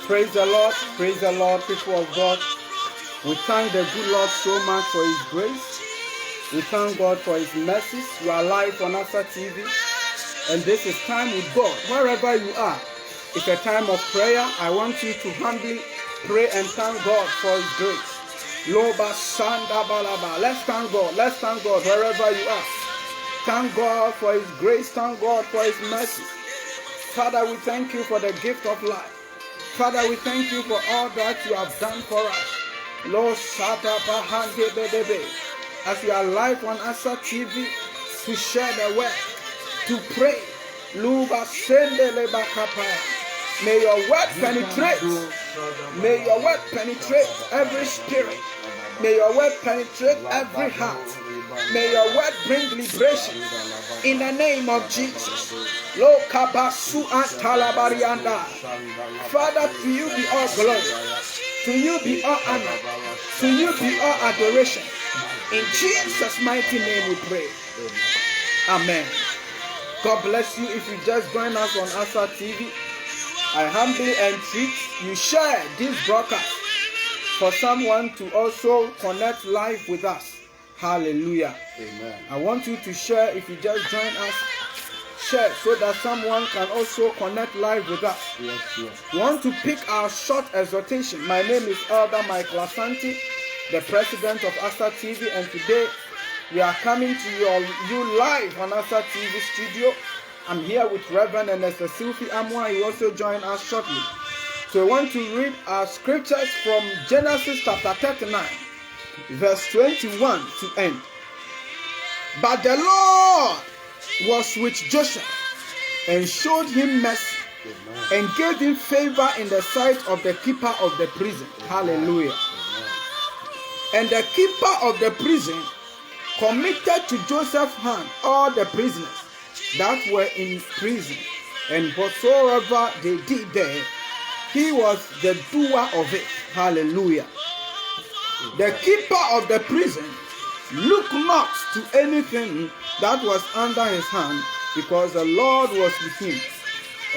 Praise the Lord, people of God. We thank the good Lord so much for His grace. We thank God for His mercies. You are live on Asante TV, and this is Time with God. Wherever you are, it's a time of prayer. I want you to humbly pray and thank God for His grace. Loba Sanda Balaba. Let's thank God. Let's thank God wherever you are. Thank God for His grace. Thank God for His mercy. Father, we thank you for the gift of life. Father, we thank you for all that you have done for us. Lord, as we are live on Asante TV to share the word, to pray. May your word penetrate. May your word penetrate every spirit. May your word penetrate every heart. May your word bring liberation in the name of Jesus. Father, to you be all glory. To you be all honor. To you be all adoration. In Jesus' mighty name we pray. Amen. God bless you. If you just join us on Asante TV, I humbly entreat you share this broadcast for someone to also connect live with us. Hallelujah. Amen. I want you to share. If you just join us, share so that someone can also connect live with us. Yes. We want to pick our short exhortation. My name is Elder Michael Asante, the president of Asante TV, and today we are coming to you live on Asante TV studio. I'm here with Reverend and Essilfie Amoah. He will also join us shortly. So we want to read our scriptures from Genesis chapter 39, verse 21 to end. But the Lord was with Joseph and showed him mercy and gave him favor in the sight of the keeper of the prison. Hallelujah. And the keeper of the prison committed to Joseph's hand all the prisoners that were in prison, and whatsoever they did there, he was the doer of it. Hallelujah. The keeper of the prison looked not to anything that was under his hand, because the Lord was with him,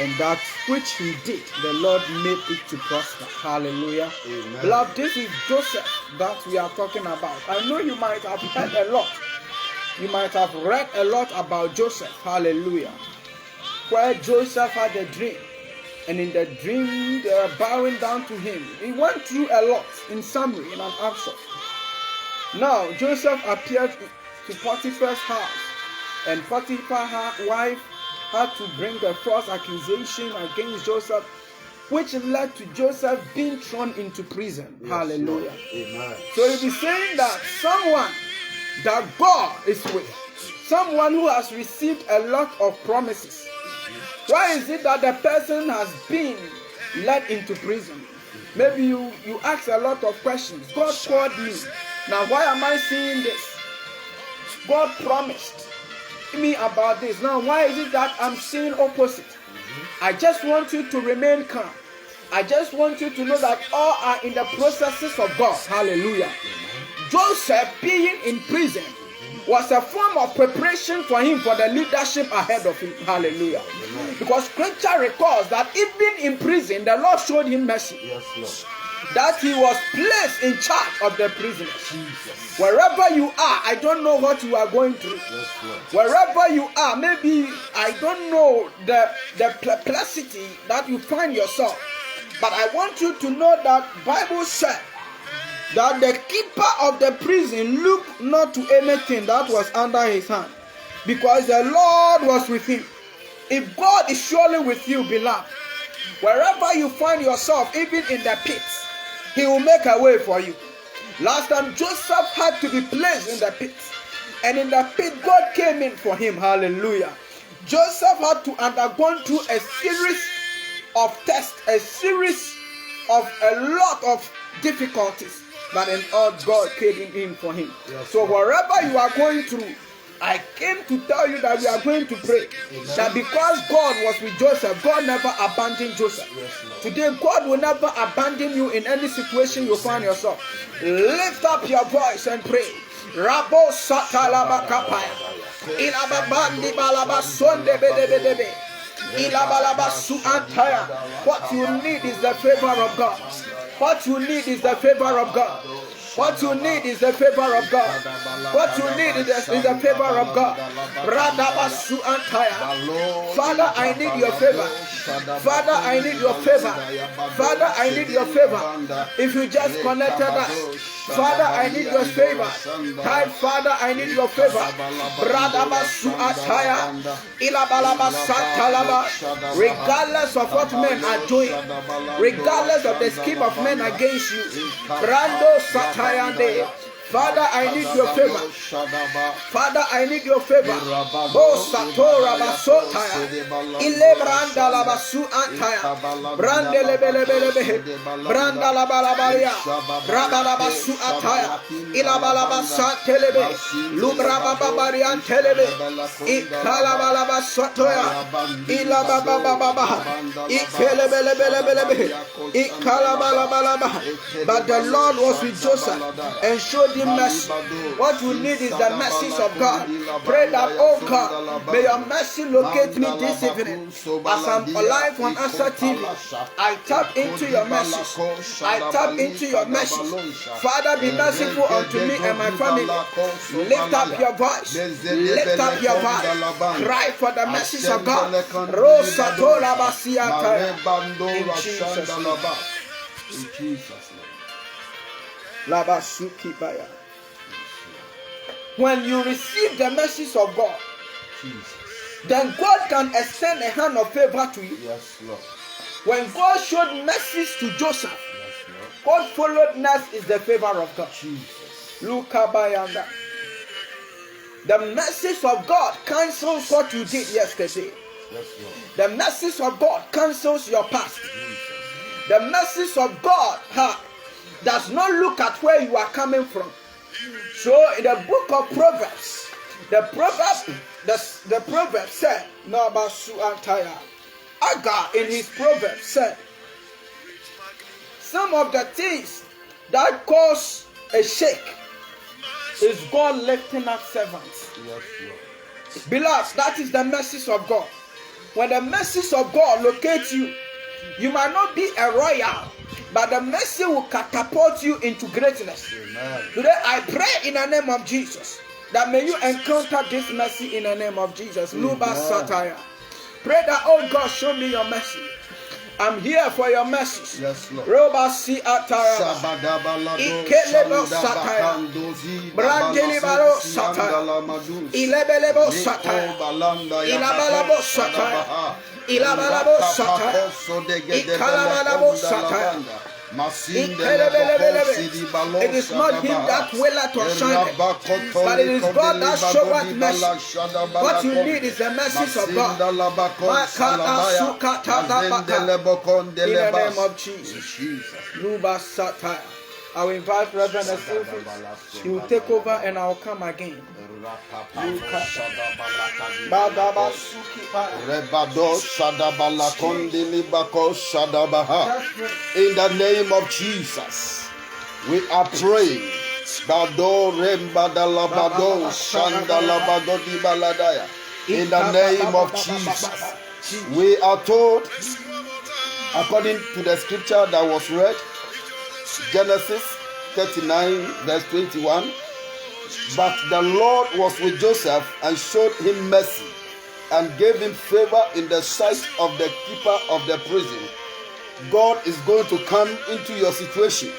and that which he did, the Lord made it to prosper. Hallelujah. Amen. Beloved, this is Joseph that we are talking about. I know you might have heard a lot. You might have read a lot about Joseph. Hallelujah. Where Joseph had a dream, and in the dream they were bowing down to him. He went through a lot in summary, in an abstract. Now Joseph appeared to Potiphar's house, and Potiphar's wife had to bring a false accusation against Joseph, which led to Joseph being thrown into prison. Yes, hallelujah. Amen. So you'll be saying that someone that God is with, someone who has received a lot of promises, why is it that the person has been led into prison? Maybe you ask a lot of questions. God called me. Now why am I seeing this? God promised me about this. Now why is it that I'm seeing opposite? I just want you to remain calm. I just want you to know that all are in the processes of God. Hallelujah. Joseph being in prison was a form of preparation for him for the leadership ahead of him. Hallelujah. Amen. Because scripture records that even in prison, the Lord showed him mercy. Yes, Lord. That he was placed in charge of the prisoners. Jesus. Wherever you are, I don't know what you are going through. Yes, Lord. Wherever you are, maybe I don't know the perplexity that you find yourself. But I want you to know that Bible said that the keeper of the prison looked not to anything that was under his hand, because the Lord was with him. If God is surely with you, beloved, wherever you find yourself, even in the pit, he will make a way for you. Last time Joseph had to be placed in the pit, and in the pit God came in for him. Hallelujah. Joseph had to undergo through a series of tests, a series of a lot of difficulties, but in all God came in for him. Yes, so wherever you are going through, I came to tell you that we are going to pray. Amen. That because God was with Joseph, God never abandoned Joseph. Yes, today, God will never abandon you in any situation you find yourself. Lift up your voice and pray. Rabo satalaba kapaya. Ilababandi balaba sonde bedebedebe. Ilabalabasu antaya. What you need is the favor of God. What you need is the favor of God. What you need is the favor of God. What you need is the favor of God. Radabasu antaya. Father, I need your favor. Father, I need your favor. Father, I need your favor. If you just connected us, Father, I need your favor. Hi, Father, I need your favor. Radabasu antaya. Ilabalabasantalaba. Regardless of what men are doing, regardless of the scheme of men against you, Brando Satayande. Father, I need your favor. Father, I need your favor. Oh, Satora Basotaya. Ilebranda Labasu Antaya. Brandelebelebelebe. Branda Labalabaria. Rabalabasu Ataya. Ilabalabasa Telebe. Lubrababarian Telebe. Ikalabalabasatoya. Ilababababa. Ikelebelebelebe. Ikalabalaba. But the Lord was with Joseph and showed him mercy. What you need is the mercies of God. Pray that, oh God, may your mercy locate me this evening. As I'm alive on Asante TV, I tap into your mercy. I tap into your mercy. Father, be merciful unto me and my family. Lift up your voice. Lift up your voice. Cry for the mercies of God. In Jesus' name. When you receive the mercies of God, then God can extend a hand of favor to you. Yes, Lord. When God showed mercies to Joseph, God followed next is the favor of God. Look abayanda. The mercies of God cancels what you did yesterday. Yes, Lord. The mercies of God cancels your past. The mercies of God does not look at where you are coming from. So in the book of Proverbs, the proverb said, Nabasu Antaya. Agar in his proverb said, some of the things that cause a shake is God lifting up servants. Yes, Lord. Beloved, that is the mercies of God. When the mercies of God locate you, you might not be a royal, but the mercy will catapult you into greatness. Amen. Today I pray in the name of Jesus that may you encounter this mercy in the name of Jesus. Luba Sataya. Pray that, oh God, show me your mercy. I'm here for your mercy. Yes, Lord. Roba si ataya. Ikelebo sataya. Brandelibaro sataya. Ilebelebo sataya. Ilabalabo sataya. Ilabalabo sataya. Ikalabalabo sataya. It is not him that willeth or shineth, but it is God that showeth mercy. What you need is the mercies of God. In the name of Jesus. Luba Satire. I will invite Reverend Essilfie. He will take over and I will come again. In the name of Jesus, we are praying. In the name of Jesus, we are told, according to the scripture that was read, Genesis 39 verse 21, but the Lord was with Joseph and showed him mercy and gave him favor in the sight of the keeper of the prison. God is going to come into your situation.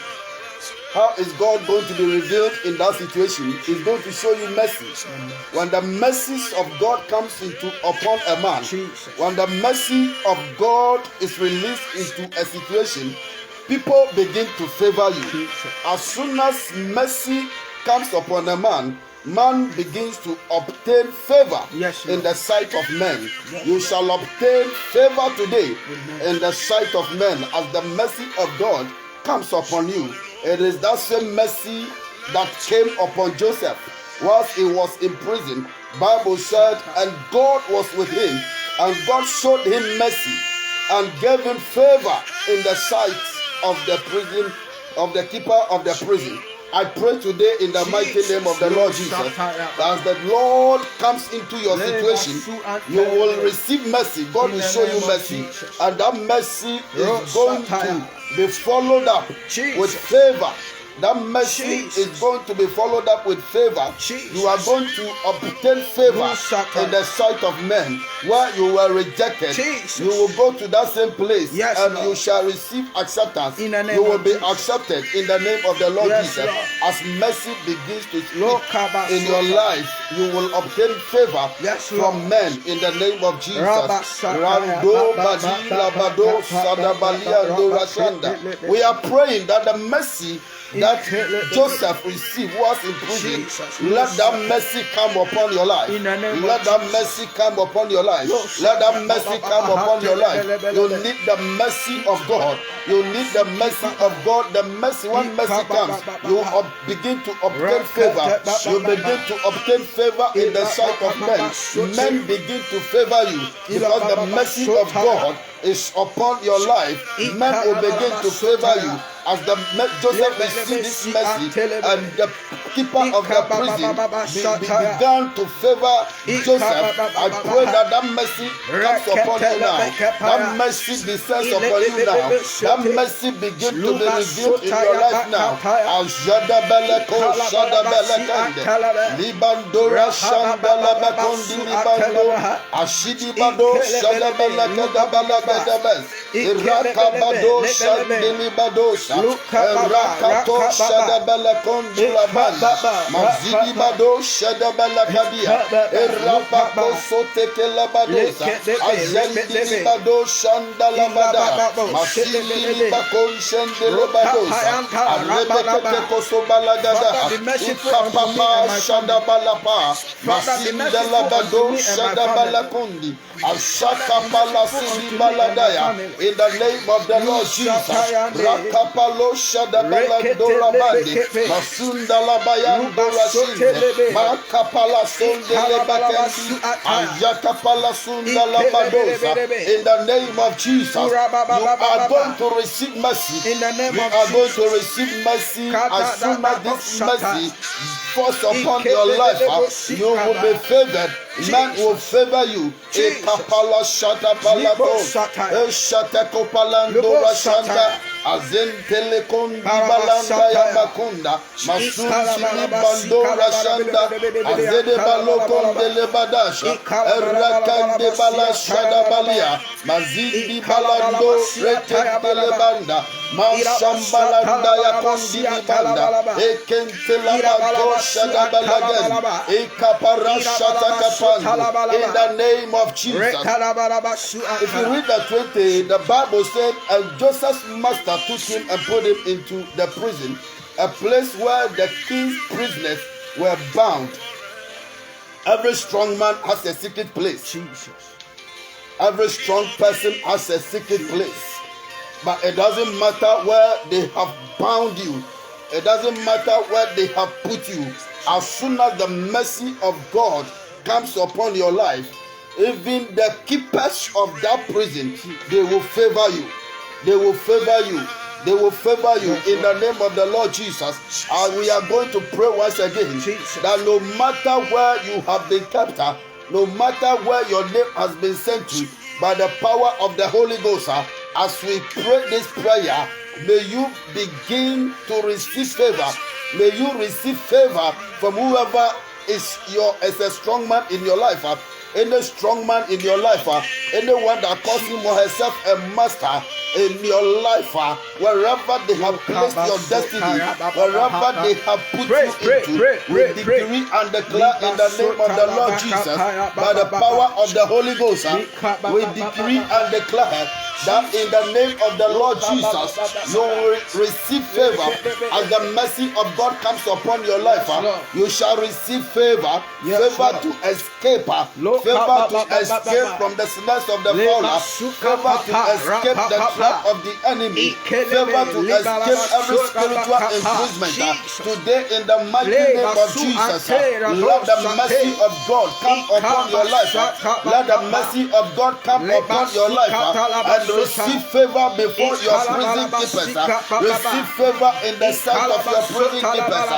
How is God going to be revealed in that situation? He's going to show you mercy. When the mercies of God comes upon a man, when the mercy of God is released into a situation, people begin to favor you. As soon as mercy comes upon a man, man begins to obtain favor in the sight of men. You shall obtain favor today in the sight of men as the mercy of God comes upon you. It is that same mercy that came upon Joseph whilst he was in prison. Bible said, and God was with him, and God showed him mercy and gave him favor in the sight of the prison, of the keeper of the prison. I pray today in the mighty name of the Lord Jesus, as the Lord comes into your situation, you will receive mercy. God will show you mercy, and that mercy is going to be followed up with favor. That mercy is going to be followed up with favor. You are going to obtain favor in the sight of men. Where you were rejected, you will go to that same place, and you shall receive acceptance. You will be accepted in the name of the Lord Jesus. As mercy begins to speak in your life, you will obtain favor from men in the name of Jesus. We are praying that the mercy that Joseph received was in prison. Let that mercy come upon your life. Let that mercy come upon your life. Let that mercy come upon your life. You need the mercy of God. You need the mercy of God. The mercy, when mercy comes, you begin to obtain favor. You begin to obtain favor in the sight of men. Men begin to favor you because the mercy of God is upon your life. Men will begin to favor you. As the Joseph received this mercy, and the keeper of the prison began to favor Joseph, I pray that that mercy comes upon you now. That mercy descends upon you now. That mercy begins to be revealed in your life now. Libandora Shambala Bakondi Libando Ashidibado Shadabalakadabalagadabas Irakabado Shandilibado Rakato Shadabala Kondulabanda Mazidibado Shadabala Kadia Erapapo Sotekelabadosa Azendilibado Shandalabada Masilibakon Shandelabadosa Arebekete Kosobalagada Ikapapa Shadabalapa Masindalabado Shadabalakundi Ashakapala Sidibaladaya in the name of the Lord Jesus. Rakapalo Shadabalandora Bandi Masundalabayandora Shinde Makapala Sondelebakendi Ayakapala Sundalabadosa in the name of Jesus. You are going to receive mercy. You are going to receive mercy. As soon as this mercy falls upon your life, you will be favored. Man will favor you. Ekapala Shadabalabo Eshatakopalando Rashanda Azentele Kondi Balanda Yamakunda Masunzi Bando Rashanda Azede Balokon de Lebadasha Erakande Bala Shadabalia Mazidi Balando Rete de Lebanda Mashambalanda Yakondi Banda Ekentela Bado Shadabalagan Ekapara Shatakapando in the name of Jesus. If you read the 20, the Bible said, and Joseph's master took him and put him into the prison, a place where the king's prisoners were bound. Every strong man has a secret place. Every strong person has a secret place. But it doesn't matter where they have bound you. It doesn't matter where they have put you. As soon as the mercy of God comes upon your life, even the keepers of that prison, they will favor you. They will favor you. They will favor you in the name of the Lord Jesus. And we are going to pray once again that no matter where you have been kept, no matter where your name has been sent to, by the power of the Holy Ghost, as we pray this prayer, may you begin to receive favor. May you receive favor from whoever is a strong man in your life. Any strong man in your life, anyone that calls him or herself a master in your life, wherever they have placed your destiny, wherever they have put you into, we decree and declare in the name of the Lord Jesus, by the power of the Holy Ghost, we decree and declare that in the name of the Lord Jesus, you will receive favor. As the mercy of God comes upon your life, you shall receive favor, favor to escape, favor to escape from the snares of the fowler, favor to escape the trap of the enemy, favor to escape every spiritual imprisonment. Today, in the mighty name of Jesus, let the mercy of God come upon your life. Let the mercy of God come upon your life and receive favor before your prison keepers. Receive favor in the sight of your prison keepers.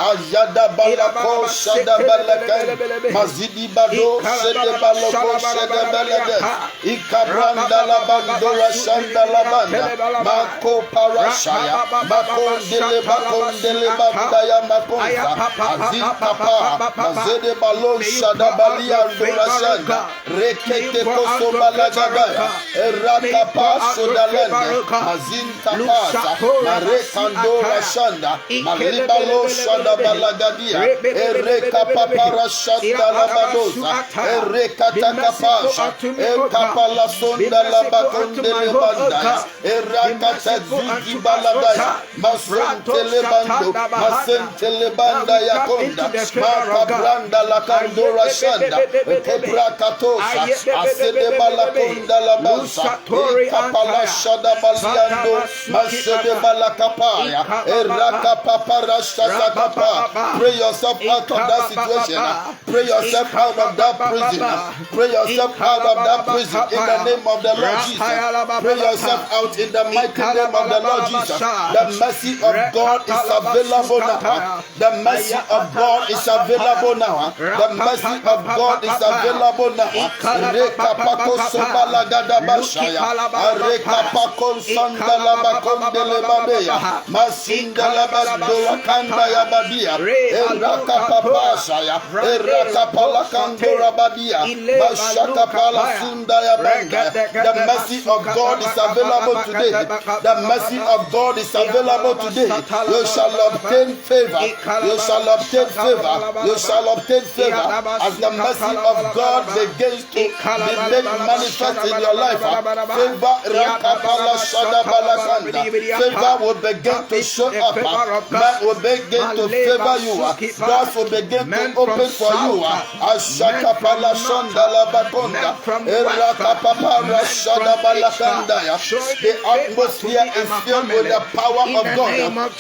Ayada balako shada balakan mazidi bado shede baloko shede balade ikabranda labandora shanda labanda mako parashaya makondele bakondele bandaya makonza azikapa mazede balo shada balia ndora shanda rekete koso balagabaya erakapa sodalende mazinta pasa marekandora shanda malibalo shanda balagadia erekapa parashanda labadosa erekataka pasha ekapala sonda labakondele bandaya erakata zigi baladaya masentele bando masentele banda yakonda makabranda lakandora shanda kebrakatosa asede balakonda labansa ekapala shada baliando masede balakapaya erakapapara shakapa. Pray yourself out of that situation. Pray yourself out of that prison. Pray yourself out of that prison in the name of the Lord Jesus. Pray yourself out in the mighty name of the Lord Jesus. The mercy of God is available now. The mercy of God is available now. The mercy of God is available now. Rekapako sobalagada bashaya. Rekapako sandalabakondele babeya. Masindalabadora kanda yabadia. Erakapapashaya. Erakapalakandora badia. Bashakapala sunda yabanga. The mercy of God is available today. The mercy of God is available today. You shall obtain favor. You shall obtain favor. You shall obtain favor as the mercy of God begins to be made manifest in your life. Favor rakapala shadabalakanda. Favor will begin to show up. Man will begin to favor you. Doors will begin to open for you. Ashakapala shandalabakonda. Erakapapara shadabalakanda. The atmosphere is filled with the power of God.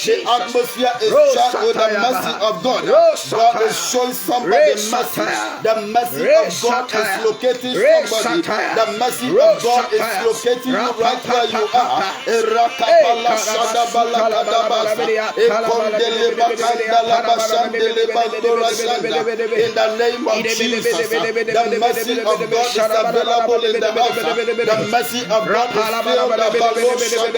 The atmosphere is charged with the mercy of God. God is showing somebody mercy. The mercy of God is locating somebody. The mercy of God is locating you right where you are. Erakapala shadabalakadabasa. Ekondele bakanda labashandele bandora shanda. In the name of Jesus, the mercy of God is available in the house. The mercy of God is filled.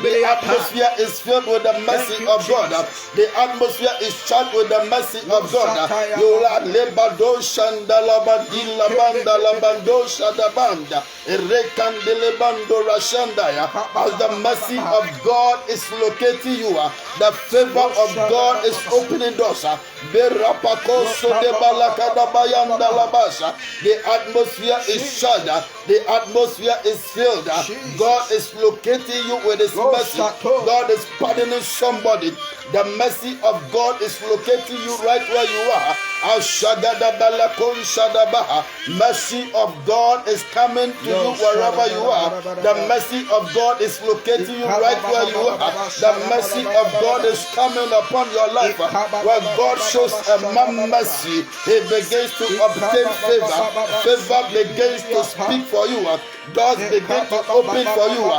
The atmosphere is filled with the mercy of God. The atmosphere is charged with the mercy of God. You are lebado shandalabadila banda labando shadabanda erekandele bando rashandaya. As the mercy of God is locating you, the favor of God is opening doors. The atmosphere is charged. The atmosphere is filled. God is locating you with His mercy. God is pardoning somebody. The mercy of God is locating you right where you are. Mercy of God is coming to you wherever you are. The mercy of God is locating you right where you are. The mercy of God is coming upon your life. When God shows a man mercy, He begins to obtain favor. Favor begins to speak for you. Doors begin to open for you.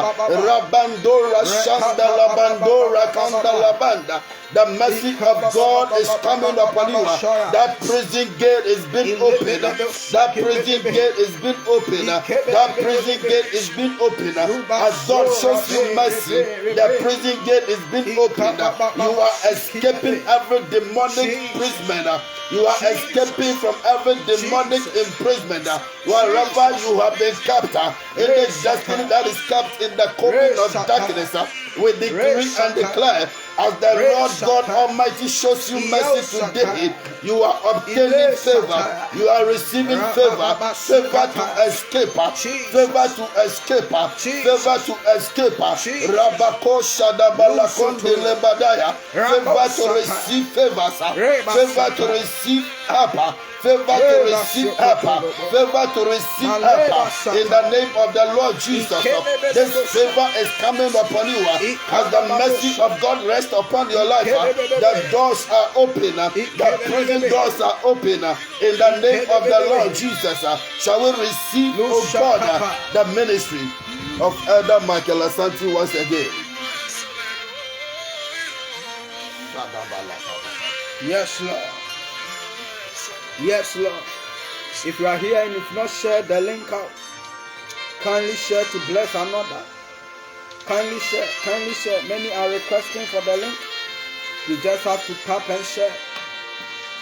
Rabandora shanda labandora kanda labanda. The mercy of God is coming upon you. That prison gate is being opened. That prison gate is being opened. That prison gate is being opened. As God shows you mercy, the prison gate is being opened. You are escaping every demonic imprisonment. You are escaping from every demonic imprisonment. Wherever you have been kept, in the destiny that is kept in the coven of darkness, we decree and declare, as the Lord God Almighty shows you mercy today, you are obtaining favor. You are receiving favor. Favor to escape. Favor to escape. Favor to escape. Rabako shadabalakon delebadaya. Favor to receive favors. Favor to receive help, favor to receive help, favor to receive help in the name of the Lord Jesus. This favor is coming upon you as the mercy of God rests upon your life. The doors are open, the prison doors are open in the name of the Lord Jesus. Shall we receive, oh God, the ministry of Elder Michael Asante once again? Yes, Lord. Yes, Lord. If you are here and you've not shared the link out, kindly share to bless another. Kindly share, kindly share. Many are requesting for the link. You just have to tap and share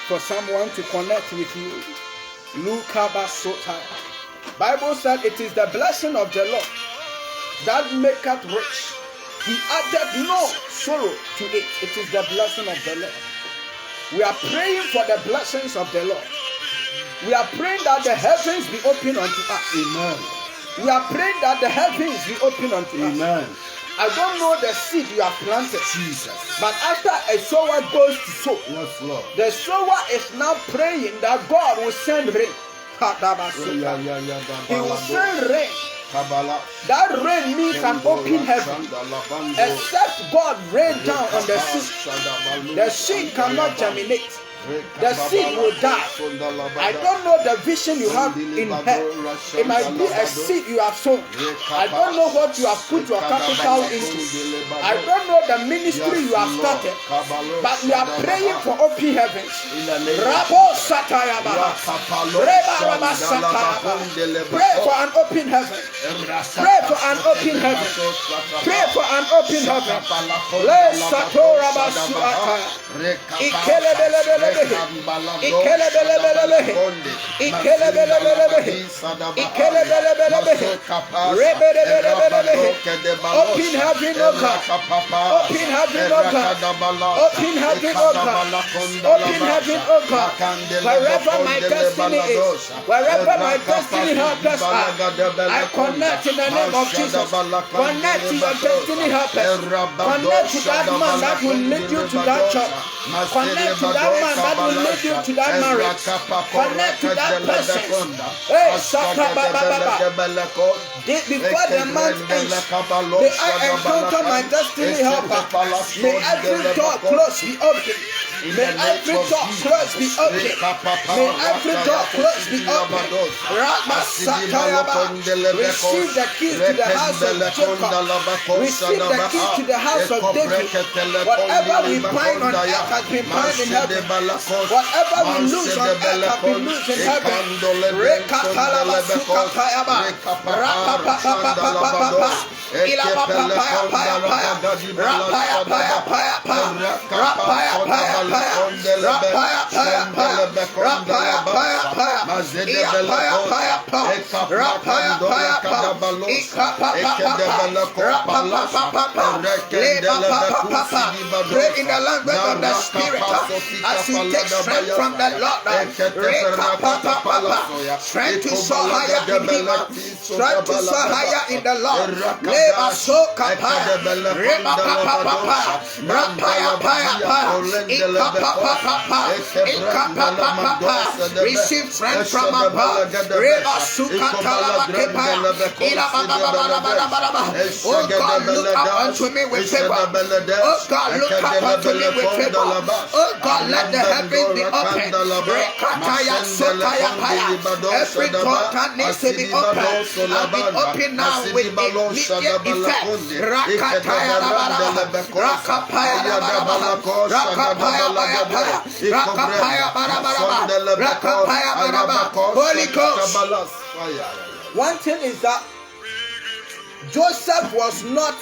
for someone to connect with you. Bible said it is the blessing of the Lord that maketh rich. He added no sorrow to it. It is the blessing of the Lord. We are praying for the blessings of the Lord. We are praying that the heavens be open unto us. Amen. We are praying that the heavens be open unto us. Amen. I don't know the seed you have planted, Jesus, but after a sower goes to sow, yes, Lord, the sower is now praying that God will send rain. He will send rain. That rain means an open heaven. Except God rain down on the seed cannot germinate. The seed will die. I don't know the vision you have in head. It might be a seed you have sown. I don't know what you have put your capital into. I don't know the ministry you have started. But we are praying for open heavens. Pray for an open heaven. Pray for an open heaven. Pray for an open heaven. Open heaven, O God. Open heaven, O God. Open heaven, O God. Open heaven, O God. Wherever my destiny is, wherever my destiny helpers are, I connect in the name of Jesus. Connect to your destiny helpers. Connect to that man that will lead you to that job. Connect to that man that will lead you to that marriage. Connect to that person. Hey, before the month ends, may I encounter my destiny helper. May every door close be open. May every door close be open. May every door close be open. Receive the keys to the house of Jacob. Receive the keys to the house of David. Whatever we bind on earth has been bound in heaven. Whatever we lose on earth has been loose in heaven. Pray in the language of the Spirit as you take strength from the Lord. Strength to soar higher in Him. Strength to soar higher in the Lord. Receive strength from above. Oh God, look up unto me with favor. Oh God, look up unto me with favor. Oh God, let the heavens be open. Every door that needs to be open will be open now with immediate effect. Holy Ghost. One thing is that Joseph was not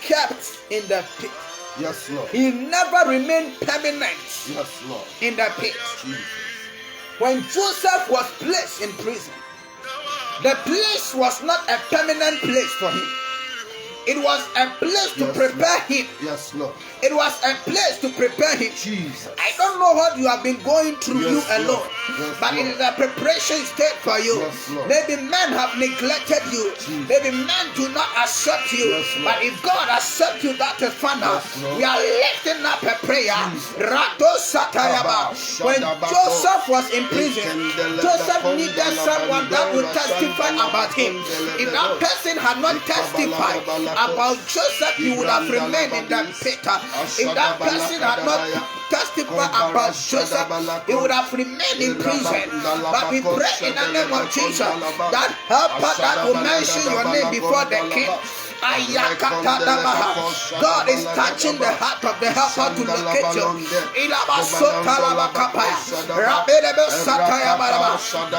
kept in the pit. Yes, Lord. He never remained permanent. Yes, Lord. In the pit. When Joseph was placed in prison, the place was not a permanent place for him. It was a place to prepare him Yes, Lord. It was a place to prepare him. Jesus. I don't know what you have been going through, Yes, you Lord. alone, Yes, but Lord. it is a preparation state for you. Yes, Lord. Maybe men have neglected you. Jesus. Maybe men do not accept you. Yes, Lord. But if God accepts you, that is fun. Yes, Lord. We are lifting up a prayer. Jesus. Rato Satayaba. When Joseph was in prison, Joseph needed someone that would testify about him. If that person had not testified about Joseph, he would have remained in the pit. If that person had not testified about Joseph, he would have remained in prison. But we pray in the name of Jesus that helper that will mention your name before the king. God is touching the heart of the helper to locate you.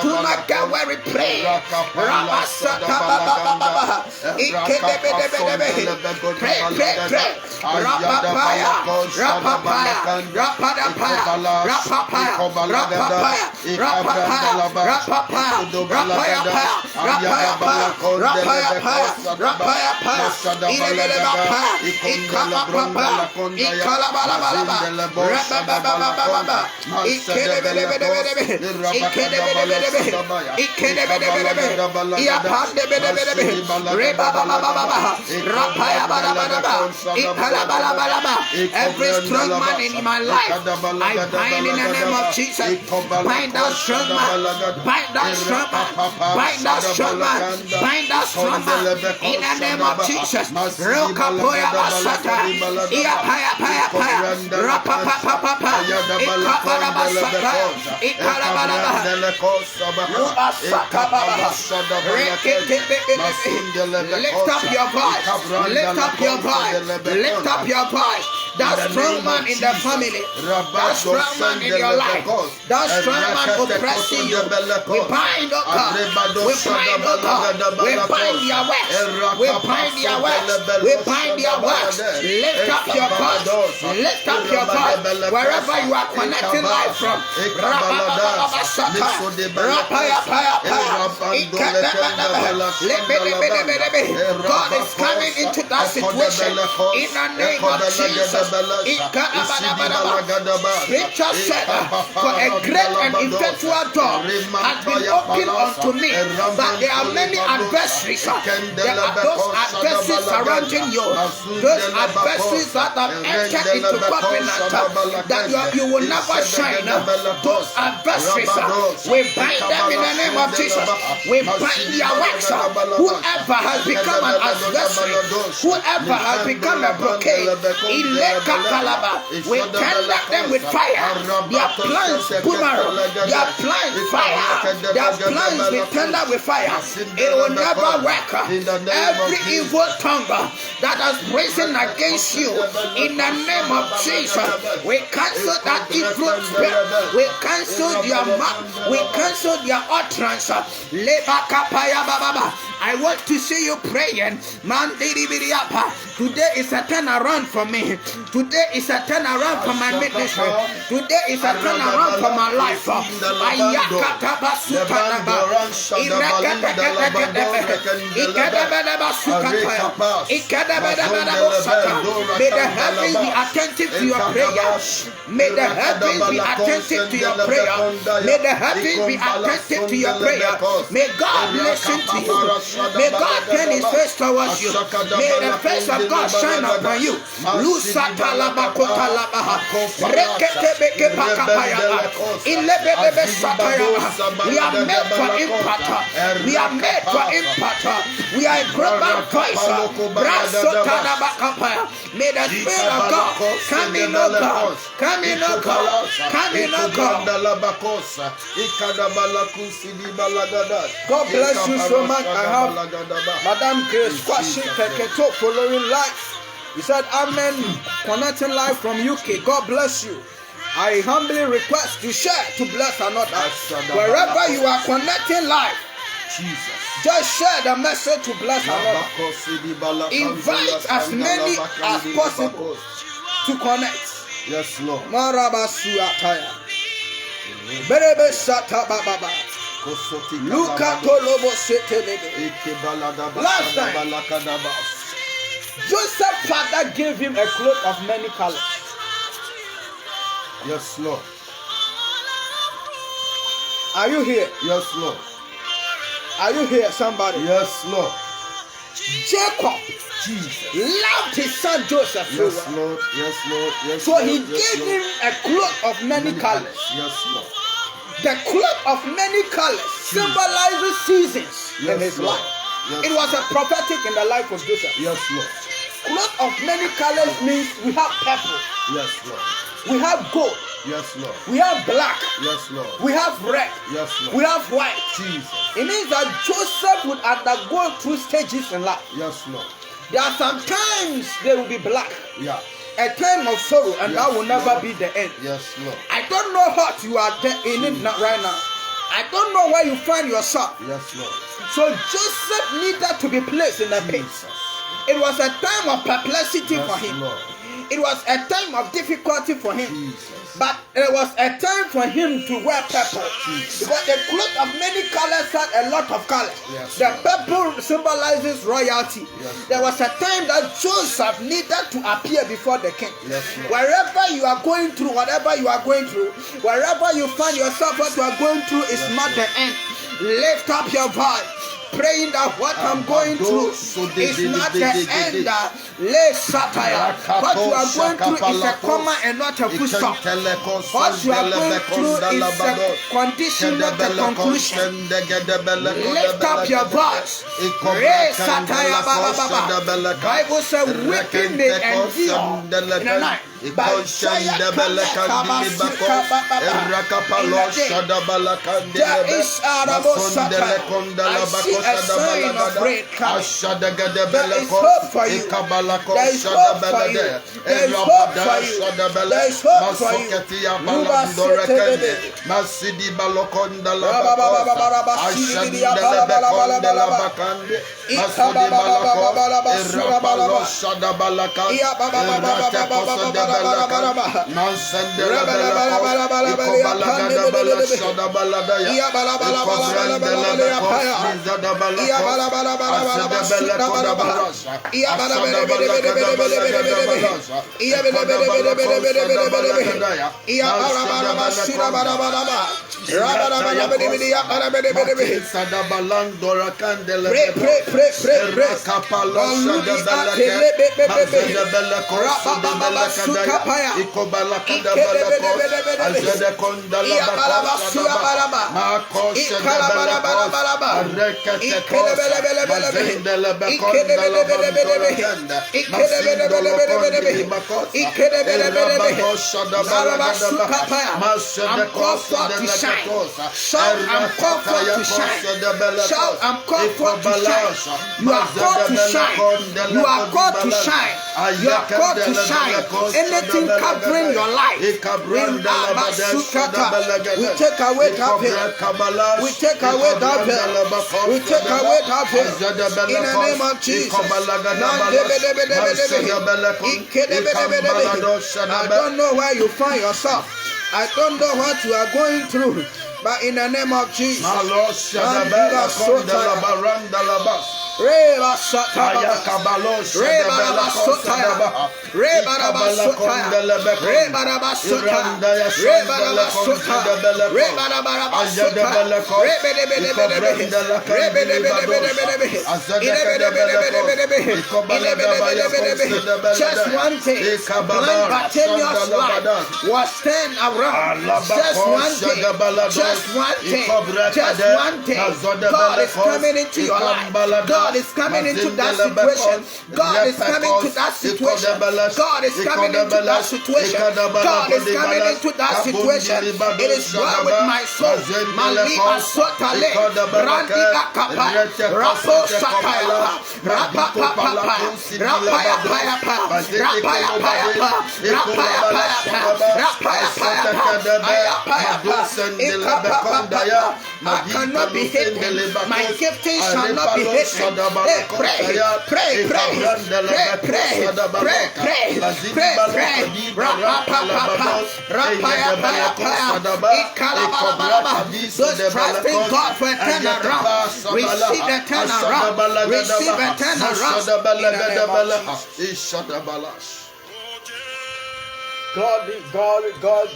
Do not get where we pray. Pray. Rapapaya. Every strong man in my life, I bind in the name of Jesus. Bind that strong man. Bind that strong man. Bind that strong man. Bind that strong man. In the name of Jesus. Rokapoya basata. Iapaya paya paya. Rapapapapapa. Ikapara basata. Ikarabaraba. Lift up your voice. Lift up your voice. Lift up your voice. That strong man in the family, that strong man in your life, that strong man oppressing you, we bind, oh God, we bind, oh God, we bind their works, we bind their works, we bind their works. Lift up your voice, lift up your voice, wherever you are connecting life from. God is coming into that situation in the name of Jesus. Scripture said, for a great and effectual door has been opened unto me, but there are many adversaries. There are those adversaries surrounding you, those adversaries that have entered into covenant that you will never shine. Those adversaries, we bind them in the name of Jesus. We bind their works. Whoever has become an adversary, whoever has become a blockade, we tender them with fire. Their plans, boomerang. Their plans, fire. Their plans, we tender with fire. It will never work. Every evil tongue that has risen against you, in the name of Jesus, we cancel that evil spirit. We cancel their mouth. We cancel their utterance. I want to see you praying. Today is a turnaround for me. Today is a turnaround for my ministry. Today is a turnaround for my life. May the heavens be attentive to your prayer. May the heavens be attentive to your prayer. May the heavens be attentive to your prayer. May God listen to you. May God turn his face towards you. May the face of God shine upon you. We are made for impact. We are made for impact. We are a global voice. May the Spirit of God come in, oh God. Come in, oh God. Come in, oh God. God bless you so much. I have Madam Grace Kwashi Teketo following life. He said, Amen. Connecting live from UK. God bless you. I humbly request to share to bless another. Wherever you are connecting live, Jesus, just share the message to bless another. Invite as many as possible to connect. Yes, Lord. Marabasuataya. Berebe Sata Baba. Luka Tolobo Setelebe. Last time, Joseph's father gave him a cloak of many colors. Yes, Lord. Are you here? Yes, Lord. Are you here, somebody? Yes, Lord. Jacob Jesus loved his son Joseph. Yes, Lord. Yes, Lord. Yes, so Lord. he Yes, gave Lord. him a cloak of many colors. Yes, Lord. The cloak of many colors symbolizes seasons in his Lord. life. Yes, It was a prophetic in the life of Joseph. Yes, Lord. Cloak of many colors means we have purple, Yes, Lord. we have gold, Yes, Lord. we have black, Yes, Lord. we have red, Yes, Lord. we have white. Jesus. It means that Joseph would undergo 2 stages in life. Yes, Lord. There are some times they will be black, Yeah. a time of sorrow, and Yes, that will never Lord. be the end. Yes, Lord. I don't know what you are in it right now. I don't know where you find yourself. Yes, Lord. So Joseph needed to be placed in a pit. It was a time of perplexity Yes, for him. Lord. It was a time of difficulty for him. Jesus. But it was a time for him to wear purple. Because the cloak of many colors had a lot of colors. Yes, the Lord. purple symbolizes royalty. Yes, there was a time that Joseph needed to appear before the king. Yes, Lord. Wherever you are going through, whatever you are going through, wherever you find yourself, what you are going through is Yes, not Lord. the end. Lift up your voice, praying that what I'm going through is not the end. What you are going through is a comma and not a full stop. What you are going through is a condition, not a conclusion. Lift up your voice. Bible says weeping may endure in the night, but joy cometh there is I see a sign of rain coming. There is hope for you. There is hope for you. There is hope for you. There is hope for you. Ruba Sete Masidi balokonda la Ashidi balokonda la bakande Masudi balako Irapalo shada balaka Irate kosa de balaka Mansende la balako Ikobalaka da bala shada baladaya Ikobrande la bako Nizada balako Asede balako da barasha Asada balaka da balaka da barasha Ikoda balako shada balaka daya Masada balako Shout, I'm called for to shine. Shout, I'm called for to shine. You are called to shine. You are called to shine. You are called to shine. Anything covering your life, we take away that veil. We take away that veil. We take away that veil. In the name of Jesus. I don't know where you find yourself. I don't know what you are going through, but in the name of Jesus, Reba Sataya Kabalo Reba Sotaya Reba Sotaya Reba Sotaya Reba Sotaya Reba Sotaya just one thing, blind Bartimaeus' life was turned around. Just one thing, just one thing, just one thing. God is coming into your life. God is coming into that situation. God is coming to that situation. God is coming into that situation. God is coming into that situation. It is well with my soul. Maliba Sotale, Randi Akapa, Rapo Sataya, Rapa Papa, Rapaya Paya, Rapaya Paya, Rapaya Paya, Paya, I cannot be hidden. My gifting shall not be hidden. Those trusting God for a turnaround, receive a turnaround. Receive a turnaround.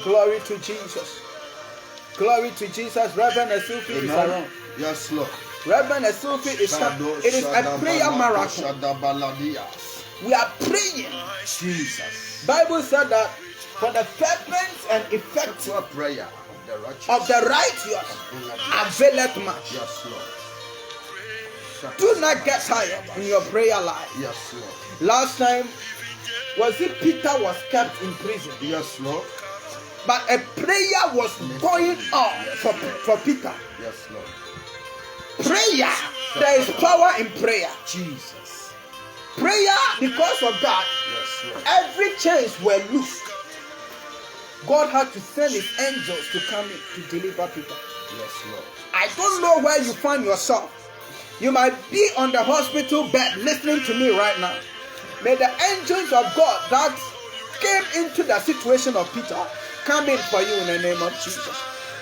Glory to Jesus. Glory to Jesus. Reverend Essilfie is around. Yes, Lord. Reverend Essilfie is coming. It is a prayer marathon. We are praying. Jesus. Bible said that for the fervent and effective prayer of the righteous availeth much. Yes, Lord. Do not get tired in your prayer life. Yes, Lord. Last time, was it Peter was kept in prison? Yes, Lord. But a prayer was going on for Peter. Yes, Lord. Prayer. There is power in prayer. Jesus. Prayer, because of that, Yes, Lord. every chains were loosed. God had to send his angels to come in to deliver Peter. Yes, Lord. I don't know where you find yourself. You might be on the hospital bed listening to me right now. May the angels of God that came into the situation of Peter come in for you in the name of Jesus.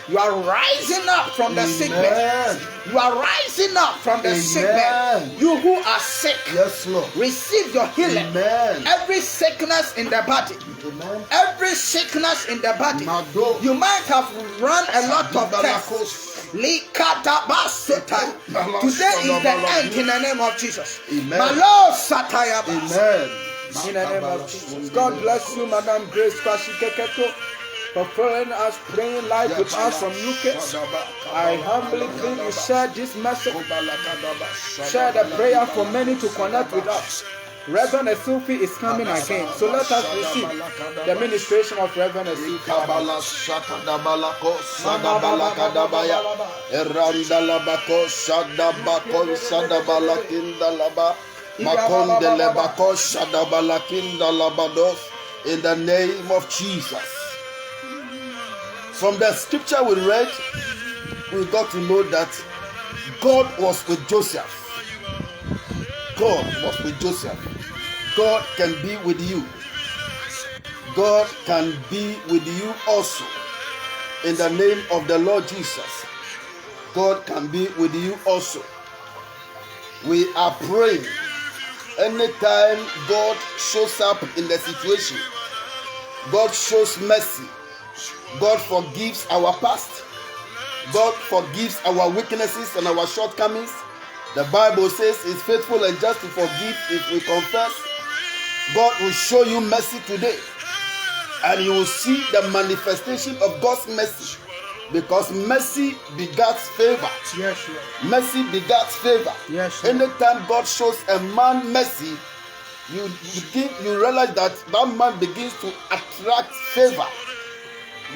You are rising up from the sick bed. You are rising up from the sick bed. You who are sick, Yes, Lord. receive your healing. Amen. Every sickness in the body, Amen. every sickness in the body, Mado. you might have run a lot of tests. Today is the end in the name of Jesus. Amen. Amen. In the name of Jesus. God bless you, Madam Grace Kwashikeketo, for following us, praying live with us from UK. I humbly plead you share this message. Share the prayer for many to connect with us. Reverend Essilfie is coming again. So let us receive the ministration of Reverend Essilfie. In the name of Jesus. From the scripture we read, we got to know that God was with Joseph. God was with Joseph. God can be with you. God can be with you also. In the name of the Lord Jesus. God can be with you also. We are praying. Anytime God shows up in the situation, God shows mercy. God forgives our past. God forgives our weaknesses and our shortcomings. The Bible says He's faithful and just to forgive if we confess. God will show you mercy today. And you will see the manifestation of God's mercy. Because mercy begets favor. Yes, Lord. Mercy begets favor. Yes, Lord. Anytime God shows a man mercy, you realize that man begins to attract favor.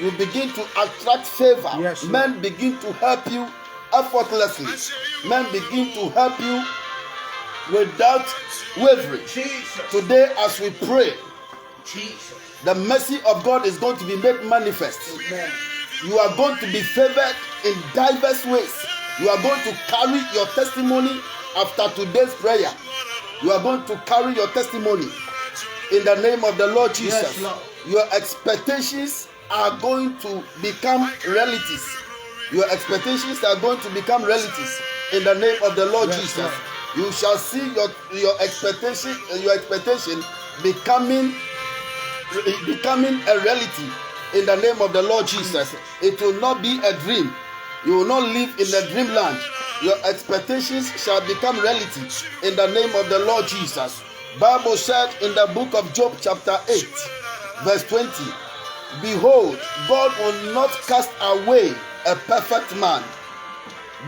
You begin to attract favor. Yes, Lord. Men begin to help you effortlessly. Men begin to help you without wavering. Jesus. Today, as we pray, Jesus. the mercy of God is going to be made manifest. Amen. You are going to be favored in diverse ways. You are going to carry your testimony after today's prayer. You are going to carry your testimony in the name of the Lord Jesus. Yes, Lord. Your expectations are going to become realities. Your expectations are going to become realities in the name of the Lord Jesus. Lord. You shall see your expectation becoming a reality in the name of the Lord Jesus. It will not be a dream. You will not live in a dreamland. Your expectations shall become reality in the name of the Lord Jesus. Bible said in the book of Job chapter 8 verse 20, behold, God will not cast away a perfect man.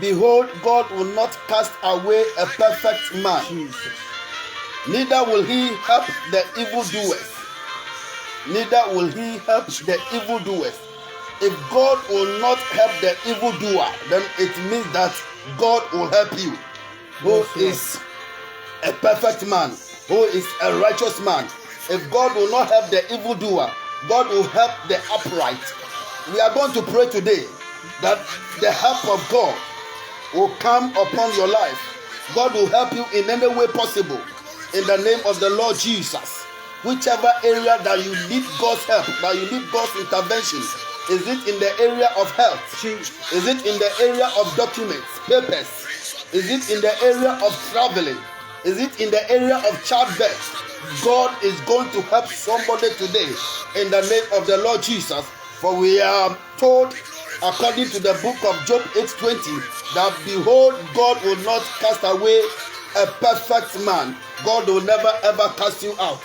Behold, God will not cast away a perfect man. Jesus. Neither will he help the evildoers. Neither will he help the evildoers. If God will not help the evildoer, then it means that God will help you, who is a perfect man, who is a righteous man. If God will not help the evildoer, God will help the upright. We are going to pray today that the help of God will come upon your life God will help you in any way possible. In the name of the Lord Jesus. Whichever area that you need God's help, that you need God's intervention, is it in the area of health? Is it in the area of documents, papers? Is it in the area of traveling? Is it in the area of childbirth? God is going to help somebody today in the name of the Lord Jesus. For we are told, according to the book of Job 8:20, that behold, God will not cast away a perfect man. God will never ever cast you out.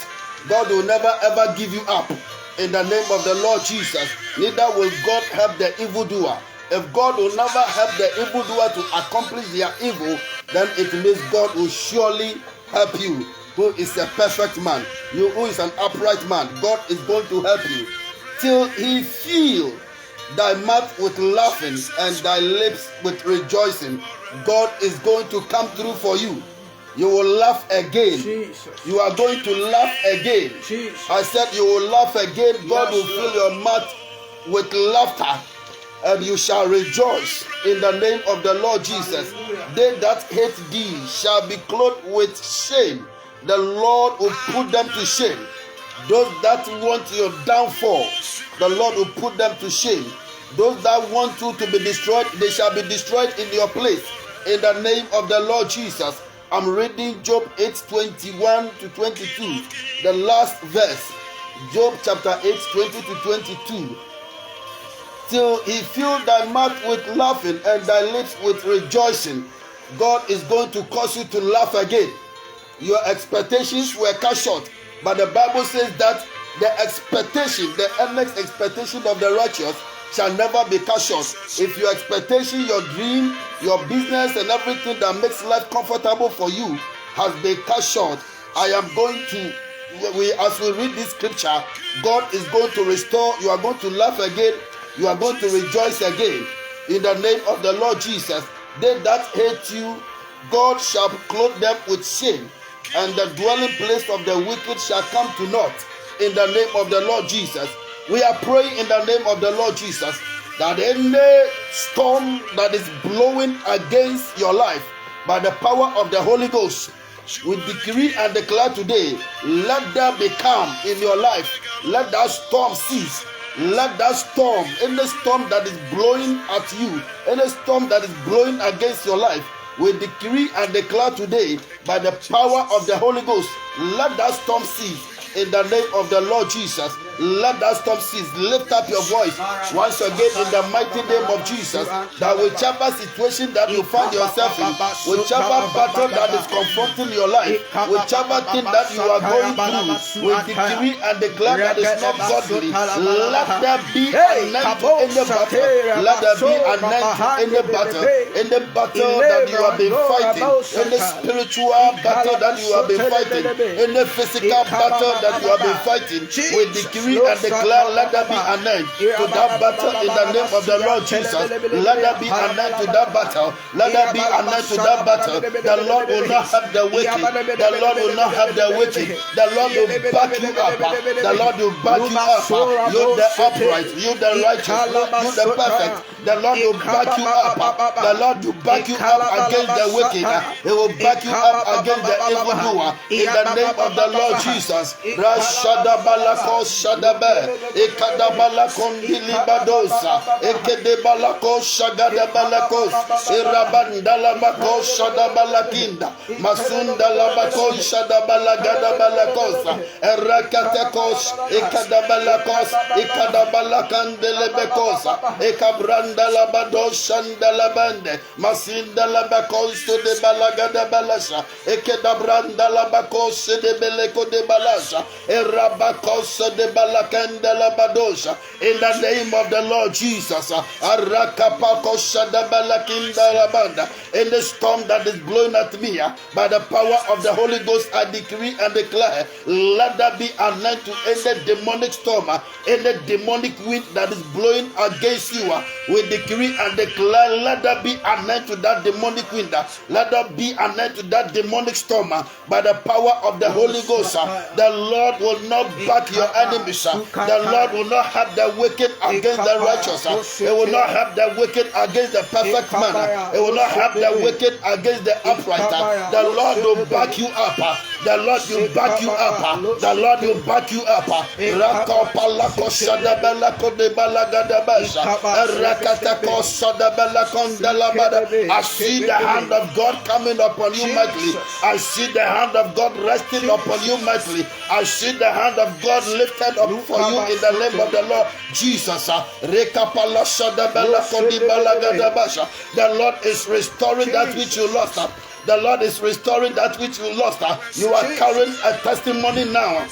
God will never ever give you up in the name of the Lord Jesus. Neither will God help the evildoer. If God will never help the evildoer to accomplish their evil, then it means God will surely help you, who is a perfect man. You who is an upright man, God is going to help you till he fill thy mouth with laughing and thy lips with rejoicing. God is going to come through for you. You will laugh again. Jesus. You are going to laugh again. Jesus. I said you will laugh again. God will fill your mouth with laughter, and you shall rejoice in the name of the Lord Jesus. They that hate thee shall be clothed with shame. The Lord will put them to shame. Those that want your downfall, the Lord will put them to shame. Those that want you to be destroyed, they shall be destroyed in your place. In the name of the Lord Jesus. I'm reading Job 8:21 to 22, the last verse. Job chapter 8:20 to 22. Till he fill thy mouth with laughing and thy lips with rejoicing. God is going to cause you to laugh again. Your expectations were cut short, but the Bible says that the expectation, the earnest expectation of the righteous shall never be cut short. If your expectation, your dream, your business, and everything that makes life comfortable for you has been cut short, I am going to, as we read this scripture, God is going to restore. You are going to laugh again. You are going to rejoice again. In the name of the Lord Jesus. They that hate you, God shall clothe them with shame, and the dwelling place of the wicked shall come to naught. In the name of the Lord Jesus. We are praying in the name of the Lord Jesus that any storm that is blowing against your life by the power of the Holy Ghost, we decree and declare today, let there be calm in your life. Let that storm cease. Let that storm, any storm that is blowing at you, any storm that is blowing against your life, we decree and declare today by the power of the Holy Ghost, let that storm cease. In the name of the Lord Jesus, let that storm cease. Lift up your voice once again in the mighty name of Jesus. That whichever situation that you find yourself in, whichever battle that is confronting your life, whichever thing that you are going through, we decree and declare that is not godly. Let there be an end to any battle. Let there be an end to any battle. Any battle that you have been fighting, any spiritual battle that you have been fighting, any physical battle that you have been fighting, we decree and declare, let there be an end to that battle in the name of the Lord Jesus. Let there be an end to that battle. Let there be an end to that battle. The Lord will not have the wicked. The Lord will not have the wicked. The Lord will back you up. The Lord will back you up. You the upright, you the righteous, you the perfect. The Lord will back you up. The Lord will back you up against the wicked. He will back you up against the evildoer. In the name of the Lord Jesus. Rashadabalako Shadabe, Ekadabalakon Bilibadosa, Ekedebalako Shagadabalakos, Erabandalabako Shadabalakinda, Masundalabako Shadabalagadabalakos, Erakatekos, Ekadabalakos, Ekadabalakandelebekosa, Ekabrandalabados Shandalabande, Masindalabakos to the Balagadabalasha, Ekedabrandalabakos de Beleko de Balasha, Erabakosa de Balakanda Labadosha. In the name of the Lord Jesus, Arakapakosha de Balakinda Labanda. In the storm that is blowing at me, by the power of the Holy Ghost, I decree and declare, let there be an end to any demonic storm, any demonic wind that is blowing against you. We decree and declare, let there be an end to that demonic wind. Let there be an end to that demonic storm by the power of the Holy Ghost. The Lord will not back your enemy. times, the Lord will not have the wicked against the righteous. It will not have the wicked against the perfect man. It will not have the wicked against the upright. The Lord will back you up. The Lord will back you up. The Lord will back you up. I see the hand of God coming upon you mightily. I see the hand of God resting upon you mightily. I see the hand of God lifted up for you in the name of the Lord Jesus. The Lord is restoring that which you lost. The Lord is restoring that which you lost. You are carrying a testimony now.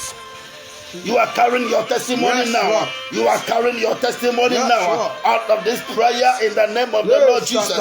You are carrying your testimony now. You are carrying your testimony now. Out of this prayer in the name of the Lord Jesus.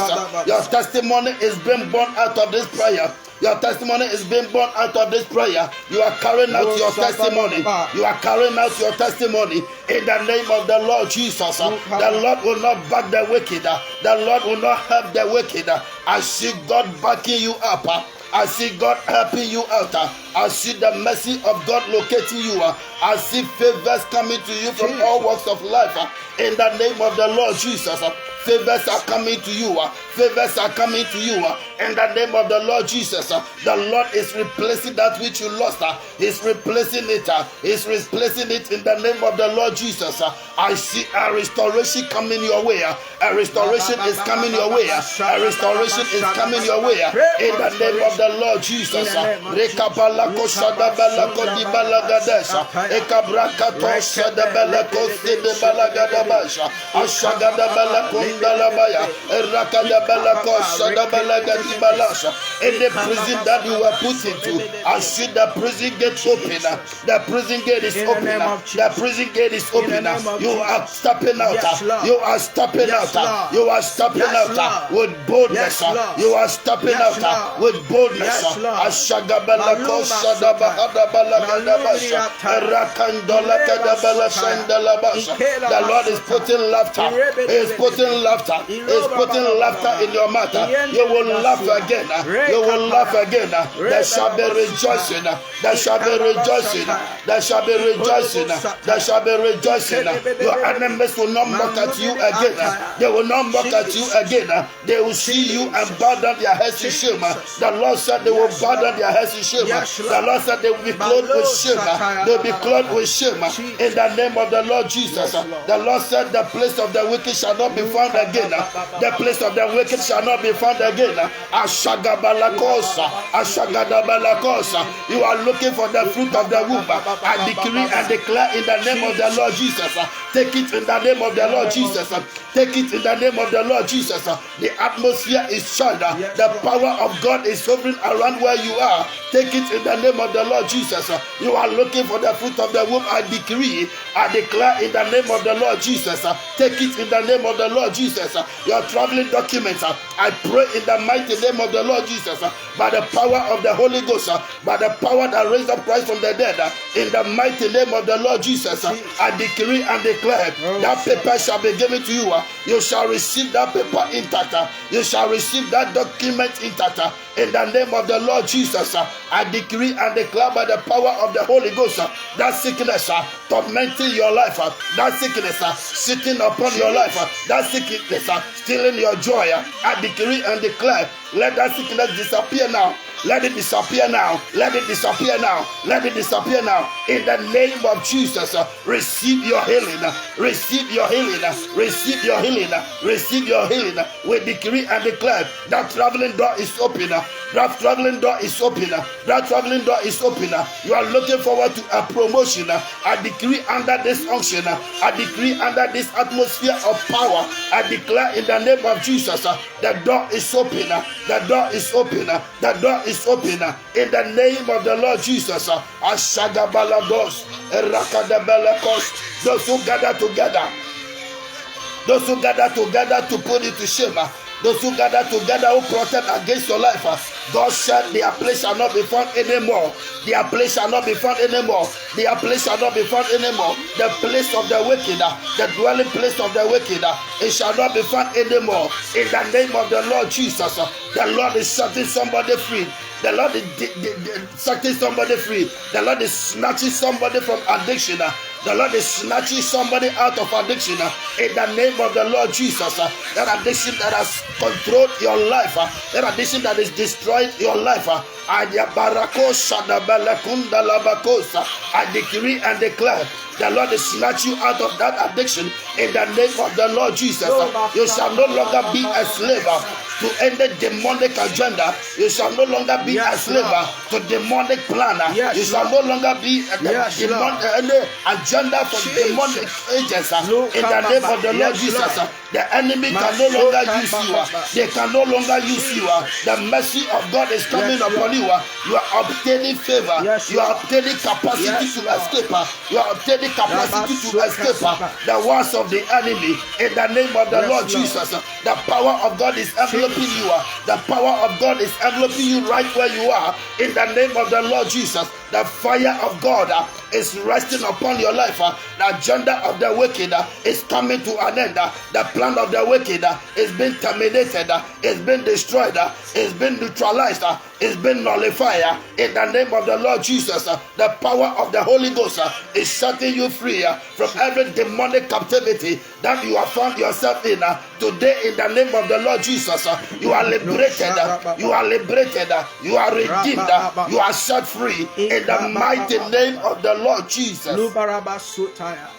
Your testimony is being born out of this prayer. Your testimony is being born out of this prayer. You are carrying out your testimony. You are carrying out your testimony in the name of the Lord Jesus. The Lord will not back the wicked. The Lord will not help the wicked. I see God backing you up. I see God helping you out. I see the mercy of God locating you. I see favors coming to you from all walks of life. In the name of the Lord Jesus. Favors are coming to you. Favors are coming to you. In the name of the Lord Jesus. The Lord is replacing that which you lost. He's replacing it. He's replacing it in the name of the Lord Jesus. I see a restoration coming your way. A restoration is coming your way. A restoration is coming your way. In the name of the Lord Jesus. In the prison that you were put into, I see the prison gate open. The prison gate is open. The prison gate is open. You are stepping out. You are stepping out. You are stepping out with boldness. You are stepping out with boldness. The Lord is putting laughter. He is putting laughter. He is putting laughter in your mouth. You will laugh again. You will laugh again. There shall be rejoicing. There shall be rejoicing. There shall be rejoicing. There shall be rejoicing. Your enemies will not mock at you again. They will not mock at you again. They will see you and bow down their heads in shame. The Lord said they will bow down their heads in shame. The Lord said they will be clothed with shame. They will be clothed with shame. In the name of the Lord Jesus. The Lord said the place of the wicked shall not be found again. The place of the wicked shall not be found again. Ashagabalakosa. Ashagabalakosa. You are looking for the fruit of the womb. I decree and declare in the name of the Lord Jesus. Take it in the name of the Lord Jesus. Take it in the name of the Lord Jesus. The atmosphere is charged. The power of God is hovering around where you are. Take it in the name of the Lord Jesus. You are looking for the fruit of the womb. I decree, I declare in the name of the Lord Jesus. Take it in the name of the Lord Jesus. Your traveling documents, I pray in the mighty name of the Lord Jesus. By the power of the Holy Ghost, by the power that raised up Christ from the dead, in the mighty name of the Lord Jesus, I decree and declare that paper shall be given to you. You shall receive that paper intact. You shall receive that document intact. In the name of the Lord Jesus, I decree and declare by the power of the Holy Ghost, that sickness tormenting your life, that sickness sitting upon your life, that sickness stealing your joy, I decree and declare, let that sickness disappear now. Let it disappear now. Let it disappear now. Let it disappear now. In the name of Jesus, receive your healing. Receive your healing. Receive your healing. Receive your healing. We decree and declare that traveling door is open. That traveling door is open. That traveling door is open. You are looking forward to a promotion. I decree under this unction. I decree under this atmosphere of power. I declare in the name of Jesus, the door is open. The door is open. The door is open. In the name of the Lord Jesus. Ashagabalados, Erakadabelakos. Those who gather together. Those who gather together to put it to shame. Those who gather together who protest against your life, God said their place shall not be found anymore. Their place shall not be found anymore. Their place shall not be found anymore. The place of the wicked, the dwelling place of the wicked, it shall not be found anymore. In the name of the Lord Jesus, the Lord is setting somebody free. The Lord is setting somebody free. The Lord is snatching somebody from addiction. The Lord is snatching somebody out of addiction in the name of the Lord Jesus. That addiction that has controlled your life, that addiction that is destroyed your life. I decree and declare the Lord is snatch you out of that addiction in the name of the Lord Jesus. You shall no longer be a slave to any demonic agenda. You shall no longer be a slave to demonic plan. You shall no longer be any agenda for demonic agents in the name of the Lord Jesus. The enemy can no longer use you. They can no longer use you. The mercy of God is coming upon you. You are obtaining favor. You are obtaining capacity to escape. You are obtaining capacity to escape the wars of the enemy in the name of the Lord Jesus. The power of God is enveloping you. The power of God is enveloping you right where you are in the name of the Lord Jesus. The fire of God is resting upon your life. The agenda of the wicked is coming to an end. The plan of the wicked is being terminated, is being destroyed, is being neutralized, is being nullified in the name of the Lord Jesus. The power of the Holy Ghost is setting you free from every demonic captivity that you have found yourself in. Today, in the name of the Lord Jesus, you are liberated, you are liberated, you are redeemed, you are set free in the mighty name of the Lord Jesus.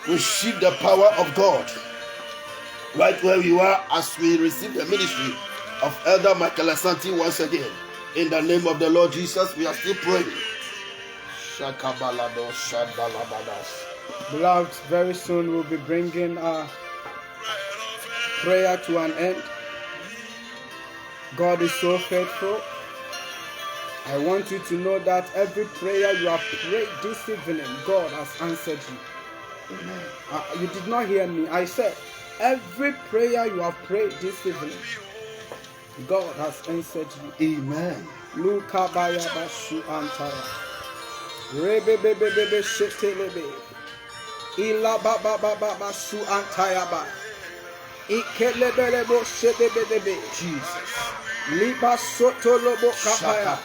Receive the power of God right where you are as we receive the ministry of Elder Michael Asante once again. In the name of the Lord Jesus, we are still praying. Beloved, very soon we'll be bringing our prayer to an end. God is so faithful. I want you to know that every prayer you have prayed this evening, God has answered you. You did not hear me. I said, every prayer you have prayed this evening, God has answered you. Amen. Luka baya basu antaya. Rebe bebe bebe shetelebe. Ila baba baba basu antaya ba. Ikelebelebo shebebebe. Jesus. Liba soto lobo kapaya.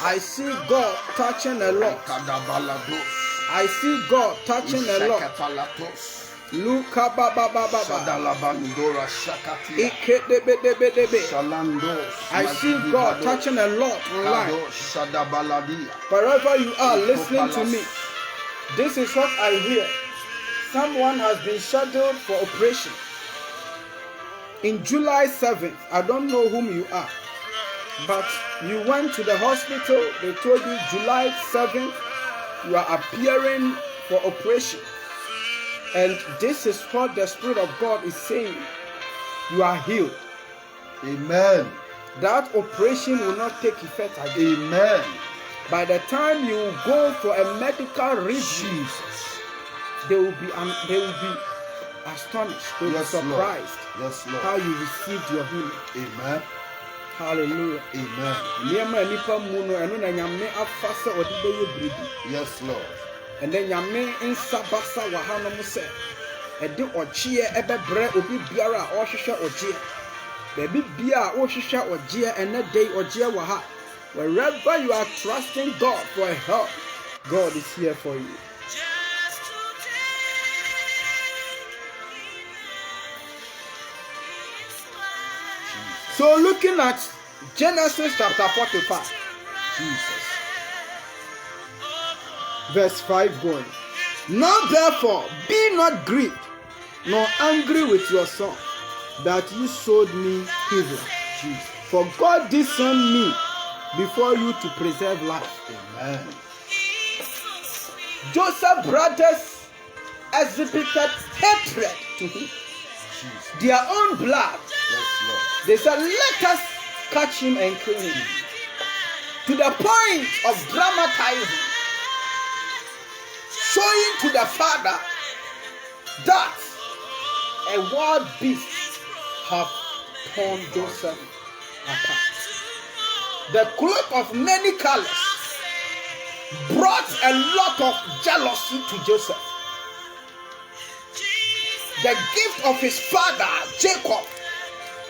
I see God touching a lot. I see God touching a lot. Luka baba baba baba. I see God touching a lot online. Wherever you are listening to me, this is what I hear. Someone has been scheduled for operation. In July 7th, I don't know whom you are, but you went to the hospital, they told you July 7th, you are appearing for operation. And this is what the Spirit of God is saying. You are healed. Amen. That operation will not take effect again. Amen. By the time you go for a medical review, they will be astonished. They will be surprised. Yes, Lord. How you received your healing. Amen. Hallelujah. Amen. Yes, Lord. And then Yame in Sabasa Wahana Muse. And do Ochia ever bread obi biara or shisha Ochia. Baby Bia or shisha Ochia and that day Ochia Waha. Wherever you are trusting God for help, God is here for you. So looking at Genesis chapter 45, Jesus, verse 5 going. Now therefore be not grieved, nor angry with your son, that you showed me evil. Jesus. For God did send me before you to preserve life. Amen. Joseph's brothers exhibited hatred to him. Jesus. Their own blood. Yes, Lord. They said, let us catch him and kill him. To the point of dramatizing, showing to the father that a wild beast have torn Joseph apart. The cloak of many colors brought a lot of jealousy to Joseph. The gift of his father, Jacob,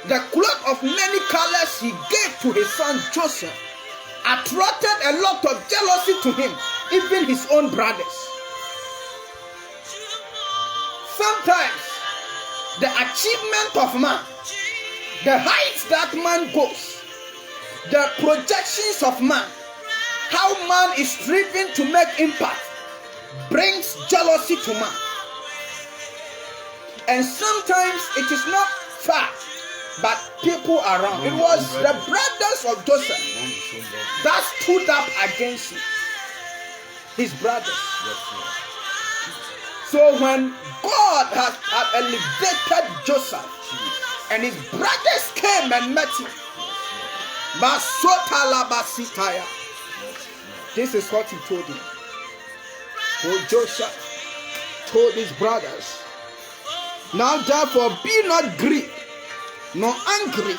the cloak of many colors he gave to his son Joseph, attracted a lot of jealousy to him, even his own brothers. sometimes the achievement of man, the heights that man goes, the projections of man, how man is striven to make impact, brings jealousy to man. And sometimes it is not far, but people around. It was the brothers of Joseph that stood up against him, his brothers. So when God had elevated Joseph and his brothers came and met him, this is what he told him. So Joseph told his brothers, now therefore be not grieved nor angry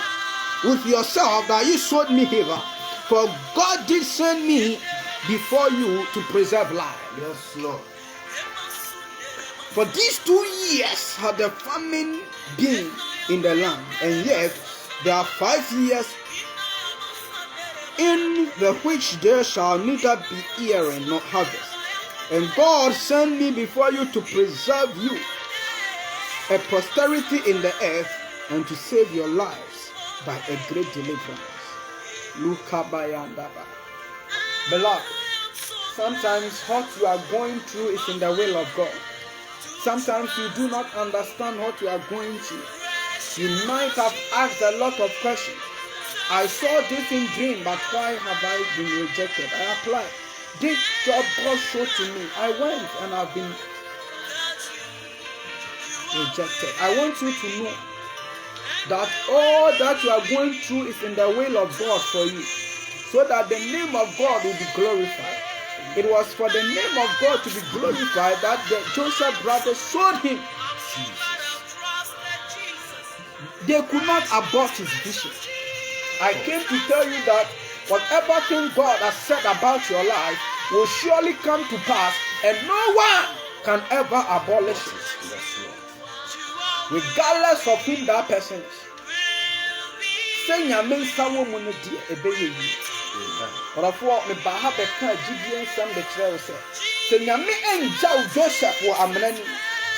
with yourself that you sold me hither, for God did send me before you to preserve life. Yes, Lord. For these 2 years had the famine been in the land, and yet there are 5 years in the which there shall neither be earing nor harvest. And God sent me before you to preserve you a posterity in the earth, and to save your lives by a great deliverance. Beloved, sometimes what you are going through is in the will of God. Sometimes you do not understand what you are going through. You might have asked a lot of questions. I saw this in dream, but why have I been rejected? I applied. This job God showed to me. I went and I've been rejected. I want you to know that all that you are going through is in the will of God for you, so that the name of God will be glorified. It was for the name of God to be glorified that the Joseph brothers sold him. They could not abort his vision. I came to tell you that whatever thing God has said about your life will surely come to pass, and no one can ever abolish it, regardless of whom that person is. Say nyame nsa wo mu no die ebeye yi. Orafo me ba ha be ka gidie nsam de kire wo se nyame enjaw Joseph wo amrani.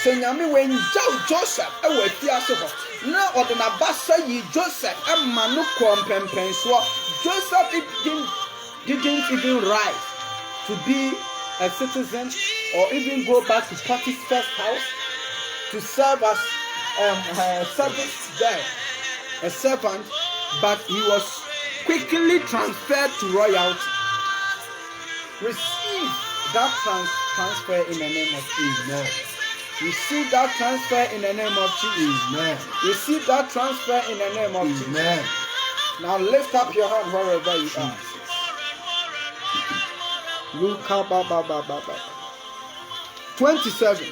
Say nyame we enjaw Joseph e wo afiase ho. Na odena basa yi Joseph e ma no kompempenso. Joseph didn't even rise to be a citizen or even go back to Potiphar's house to serve as service there, a servant, but he was quickly transferred to royalty. Receive that transfer in the name of Jesus. Receive that transfer in the name of Jesus. Receive that transfer in the name of Jesus. Now lift up your hand wherever you are. Luke 27.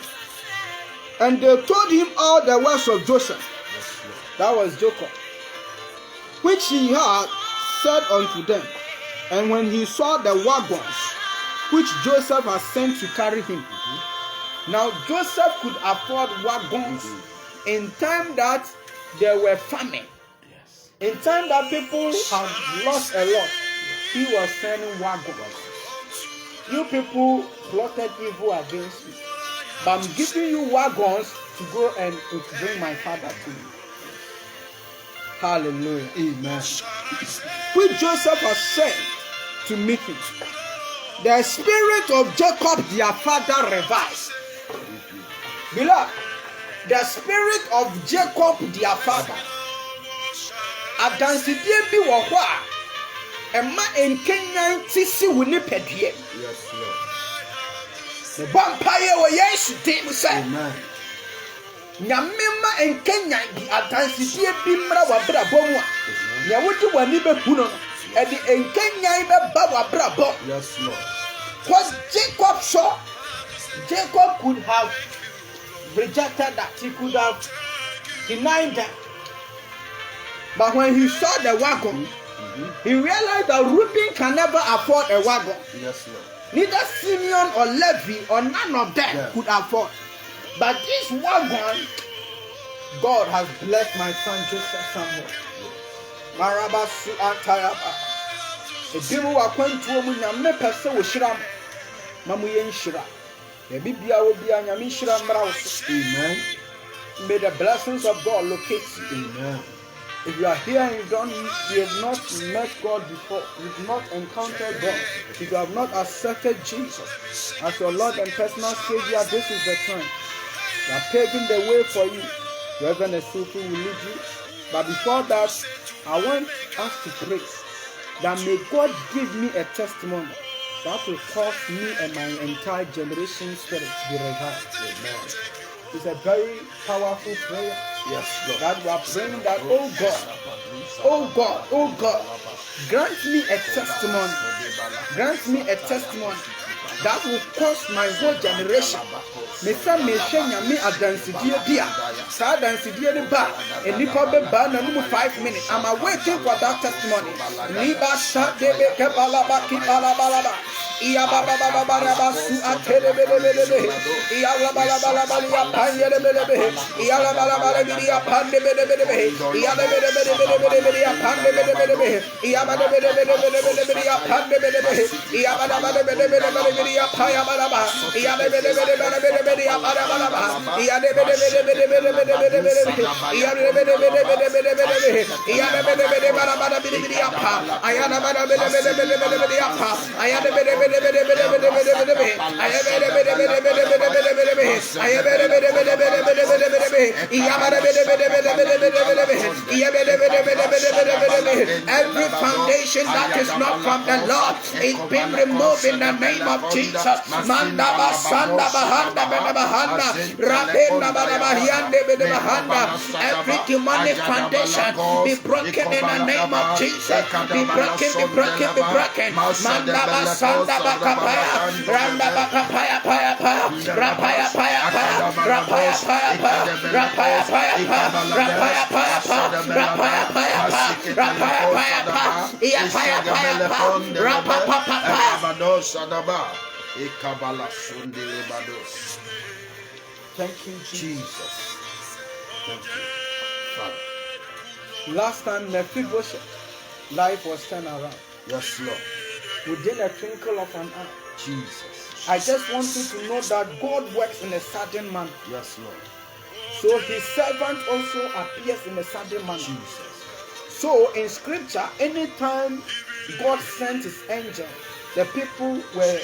And they told him all the words of Joseph. That was Jacob, which he had said unto them. And when he saw the wagons which Joseph had sent to carry him. Now Joseph could afford wagons in time that there were famine. In time that people had lost a lot, he was sending wagons. You people plotted evil against me, but I'm giving you wagons to go and to bring my father to you. Hallelujah. Amen. Which Joseph has sent to meet him. The spirit of Jacob their father revived. Beloved, the spirit of Jacob their father. Adansidie bi wo ho a ema enkenyan tisi wo ni pedie. Yes, Lord. The vampire wo Yesu dem say. Amen. Nyamema enkenyan di adansidie bi mra wa brabo mu a. Nya wodi wani be hu no. E di enkenyan be ba wa brabo. Yes, Lord. Because Jacob saw, Jacob could have rejected that. He could have denied them. But when he saw the wagon, he realized that Reuben can never afford a wagon. Yes, Lord. Neither Simeon or Levi or none of them could afford. But this wagon, God has blessed my son Joseph somewhere. Marabasu Antayaba. Ebimu wakwentu omu nyame pese wo shiram. Mamu yen shira. Amen. May the blessings of God locate you. Amen. If you are here and you have not met God before, you've not encountered God, if you have not accepted Jesus as your Lord and personal Savior, this is the time. We are paving the way for you. Reverend Essilfie will lead you. But before that, I want us to pray that may God give me a testimony that will cause me and my entire generation spirit to be revived. Amen. It's a very powerful prayer. Yes, Lord. That we are praying that, oh God, grant me a testimony. Grant me a testimony that will cause my whole generation. Mesa meshanya me adansidie bia. Sa adansidie ni ba. Enipa be ba na no 5 minutes. I'm waiting for that testimony. Liba sha debe ke balaba ki balaba. Iya baba baba baba su atele bele. Iya la bala bala bala ya panye bele. Iya la bala bala ya pande bele. Iya le bele ya pande bele. Iya bala bele ya pande bele. Iya bala bala ya paya bala. Iya le bele ya bala bala. Iya le bele. Iya le bele. Iya le bele bala ya pa. Iya la bala bele ya pa. Iya le bele. Every foundation that is not from the Lord is being removed in the name of Jesus. Manda basanda bahanda bahanda rabenda bahanda bahanda. Every demonic foundation be broken in the name of Jesus. Be broken. Manda basanda bakapaya, randa bakapaya paya paya, rapaya paya paya, rapaya paya paya, rapaya paya paya, rapaya paya paya, rapaya paya paya, rapaya paya paya, iya paya paya paya, rapapa paya. Thank you, Jesus. Thank you, Father. Last time Mephibosheth life was turned around. Yes, Lord. Within a twinkle of an eye. Jesus. I just want you to know that God works in a certain manner. Yes, Lord. So his servant also appears in a certain manner. Jesus. So in scripture, anytime God sent his angel, the people were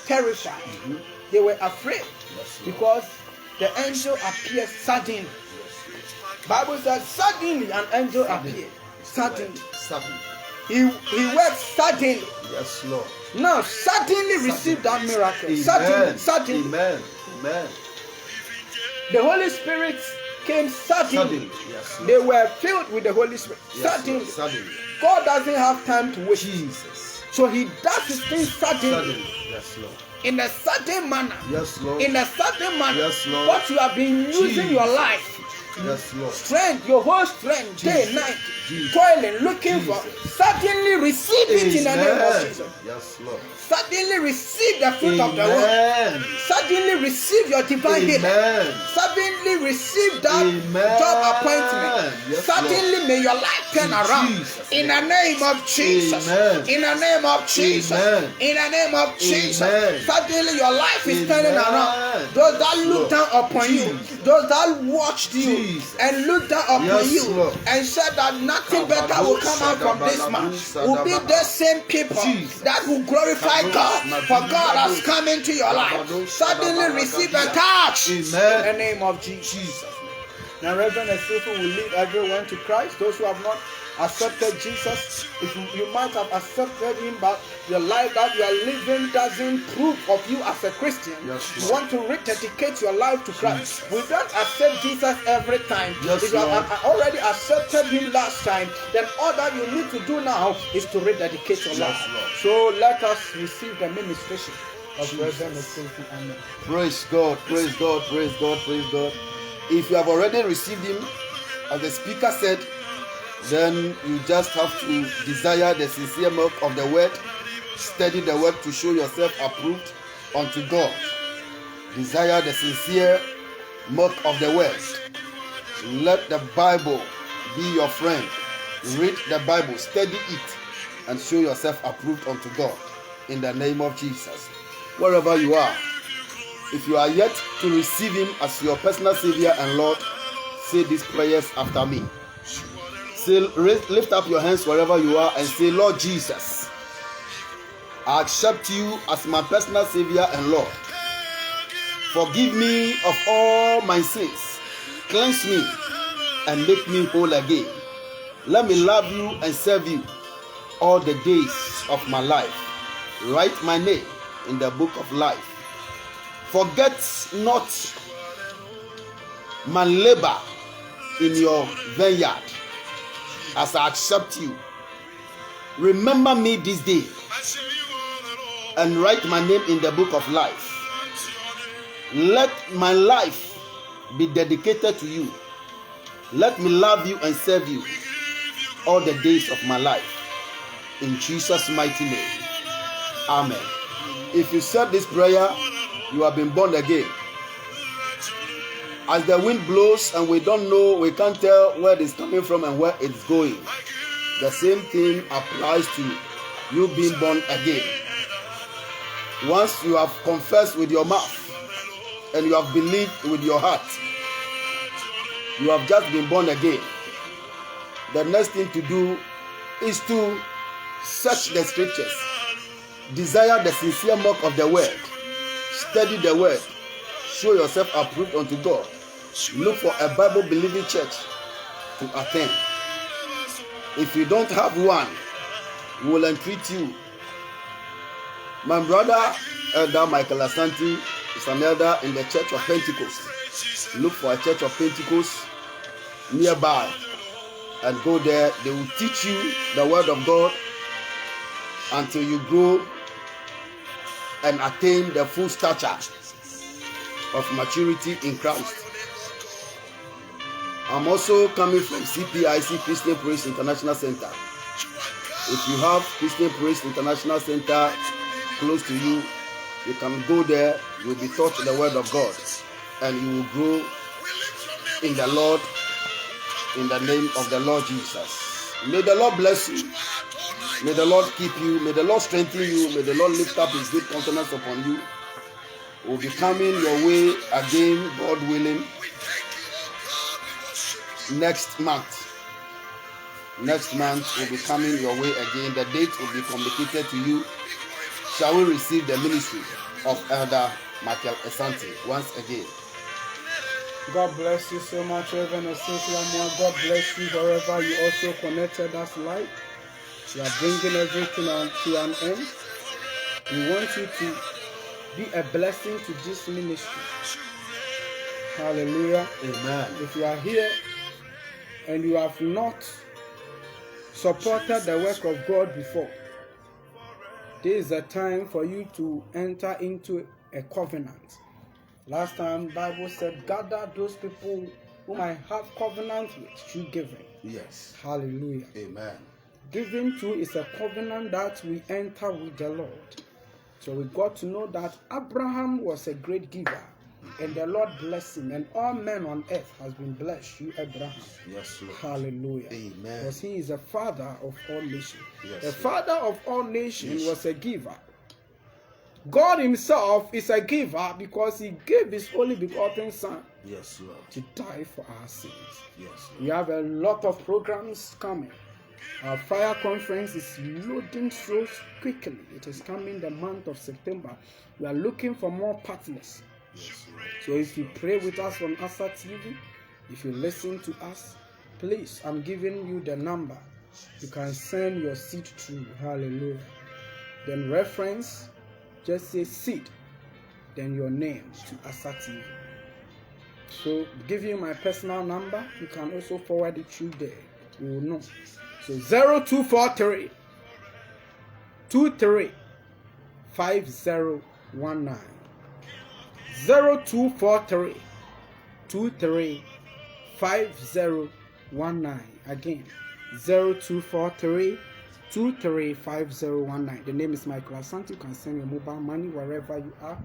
terrified. Mm-hmm. They were afraid. Yes, because the angel appeared suddenly. Bible says suddenly an angel appeared. Suddenly. He worked suddenly. Yes, Lord. Now suddenly receive that miracle. Amen. Suddenly. Amen. Amen. The Holy Spirit came suddenly. Yes, they were filled with the Holy Spirit. Yes, Suddenly. God doesn't have time to wait. Jesus. So he does his things suddenly. Yes, Lord. In a certain manner. Yes, Lord. In a certain manner. Yes, Lord. What you have been using your life. Yes, Lord. Strength, your whole strength, day, night, toiling, looking for. Suddenly receive it in the name of Jesus. Yes, Lord. Suddenly receive the fruit of the womb. Suddenly receive your divine healing. Suddenly receive that job appointment. Yes, suddenly Lord. may your life turn around. In the name of Jesus. In the name of Jesus. In the name of Jesus. Suddenly your life is turning around. Those that look down upon you, those that watched you and looked down upon you Lord. and said that nothing better will come out from this man, will be the same people that will glorify God, for God has come into your life. Suddenly receive a touch in the name of Jesus. Now Reverend Essilfie will lead everyone to Christ. Those who have not accepted Jesus, if you might have accepted him, but your life that you are living doesn't prove of you as a Christian. You want to rededicate your life to Christ. We don't accept Jesus every time. If you have already accepted him last time, then all that you need to do now is to rededicate your life. So let us receive the ministration of Reverend Essilfie. Amen. Praise God, praise God, praise God, praise God. If you have already received him, as the speaker said, then you just have to desire the sincere milk of the word, study the word to show yourself approved unto God. Desire the sincere milk of the word. Let the Bible be your friend. Read the Bible, study it, and show yourself approved unto God in the name of Jesus. Wherever you are, If you are yet to receive him as your personal Savior and Lord, say these prayers after me. Say, lift up your hands wherever you are and say, Lord Jesus, I accept you as my personal Savior and Lord. Forgive me of all my sins. Cleanse me and make me whole again. Let me love you and serve you all the days of my life. Write my name in the book of life. Forget not my labor in your vineyard as I accept you. Remember me this day and write my name in the book of life. Let my life be dedicated to you. Let me love you and serve you all the days of my life. In Jesus' mighty name. Amen. If you said this prayer, you have been born again. As the wind blows and we don't know, we can't tell where it's coming from and where it's going. The same thing applies to you being born again. Once you have confessed with your mouth and you have believed with your heart, you have just been born again. The next thing to do is to search the scriptures. Desire the sincere milk of the word. Study the word. Show yourself approved unto God. Look for a Bible-believing church to attend. If you don't have one, we will entreat you. My brother, Elder Michael Asante, is an elder in the Church of Pentecost. Look for a Church of Pentecost nearby and go there. They will teach you the word of God until you grow and attain the full stature of maturity in Christ. I'm also coming from CPIC, Christian Praise International Center. If you have Christian Praise International Center close to you, you can go there. You will be taught the word of God and you will grow in the Lord, in the name of the Lord Jesus. May the Lord bless you. May the Lord keep you. May the Lord strengthen you. May the Lord lift up his good countenance upon you. Will be coming your way again, God willing, next month. Next month will be coming your way again. The date will be communicated to you. Shall we receive the ministry of Elder Michael Asante once again? God bless you so much, Reverend Essilfie Amoah. God bless you wherever you also connected us live. We are bringing everything to an end. We want you to be a blessing to this ministry. Hallelujah. Amen. If you are here and you have not supported the work of God before, this is a time for you to enter into a covenant. Last time, the Bible said, gather those people whom I have covenant with through giving. Yes. Hallelujah. Amen. Giving too is a covenant that we enter with the Lord. So we got to know that Abraham was a great giver, and the Lord blessed him, and all men on earth has been blessed through Abraham. Yes, Lord. Hallelujah. Amen. Because he is the father of all nations. Yes, the Lord. father of all nations was a giver. God himself is a giver because he gave his only begotten son, yes, Lord, to die for our sins. Yes, Lord. We have a lot of programs coming. Our fire conference is loading so quickly. It is coming the month of September. We are looking for more partners. Yes, Lord. So if you pray with us on Asa TV, if you listen to us, please, I'm giving you the number. You can send your seed through. Hallelujah. Then reference, just say seed, then your name to Asa TV. So give you my personal number. You can also forward it through there. You will know. So 0243 23 5019. 0243 23 5019. Again, 0243 23 5019. The name is Michael Asante. You can send your mobile money wherever you are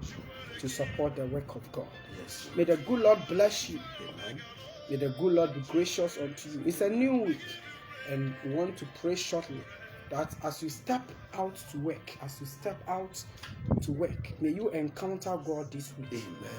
to support the work of God. Yes. May the good Lord bless you. Amen. May the good Lord be gracious unto you. It's a new week, and we want to pray shortly that as you step out to work, may you encounter God this week. Amen.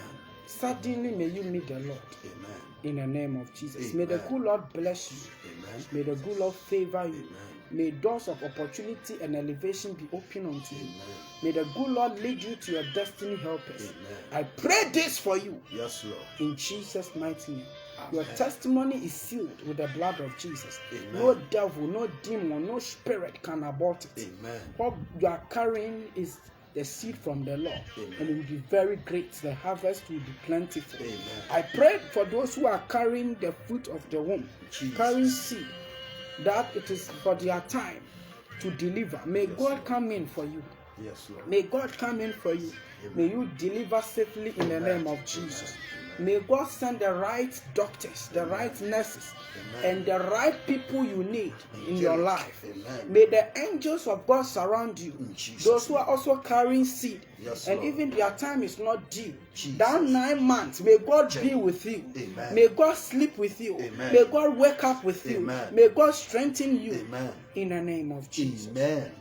Suddenly may you meet the Lord. Amen. In the name of Jesus. Amen. May the good Lord bless you. Amen. May the good Lord favor you. Amen. May doors of opportunity and elevation be open unto you. Amen. May the good Lord lead you to your destiny helpers. Amen. I pray this for you. Yes, Lord. In Jesus' mighty name. Amen. Your testimony is sealed with the blood of Jesus. Amen. No devil, no demon, no spirit can abort it. Amen. What you are carrying is the seed from the Lord. Amen. And it will be very great. The harvest will be plentiful. Amen. I pray for those who are carrying the fruit of the womb, Jesus. carrying seed, that it is for their time to deliver. May God Lord. come in for you. Yes, Lord. May God come in for you. Amen. May you deliver safely in the name of Jesus. May God send the right doctors, the right nurses, and the right people you need in your life. Amen. May the angels of God surround you. Those who are also carrying seed, yes, and Lord. even their time is not due. Jesus. Down 9 months, may God be with you. Amen. May God sleep with you. Amen. May God wake up with you. Amen. May God strengthen you. Amen. In the name of Jesus. Amen.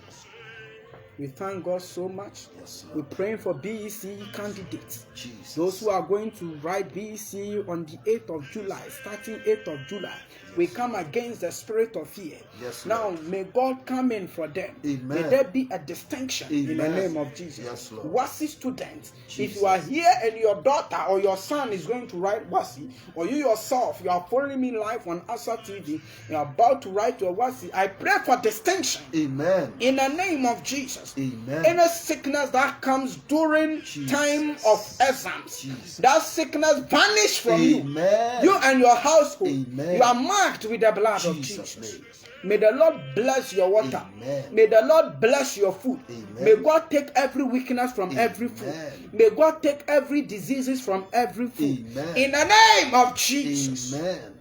We thank God so much. Yes, We're praying for BECE candidates. Jesus. Those who are going to write BECE on the 8th of July, starting 8th of July. Yes. We come against the spirit of fear. Yes, now, Lord. may God come in for them. Amen. May there be a distinction. Amen. In the name of Jesus. Yes, Lord. WASI students, Jesus. if you are here and your daughter or your son is going to write WASI, or you yourself, you are following me live on Asa TV, you are about to write your WASI, I pray for distinction. Amen. In the name of Jesus. Amen. Any sickness that comes during time of exams, that sickness vanish from Amen. you and your household. Amen. You are marked with the blood of Jesus. Name. May the Lord bless your water. Amen. May the Lord bless your food. Amen. May God take every weakness from every food. May God take every diseases from every food. Amen. In the name of Jesus. Amen.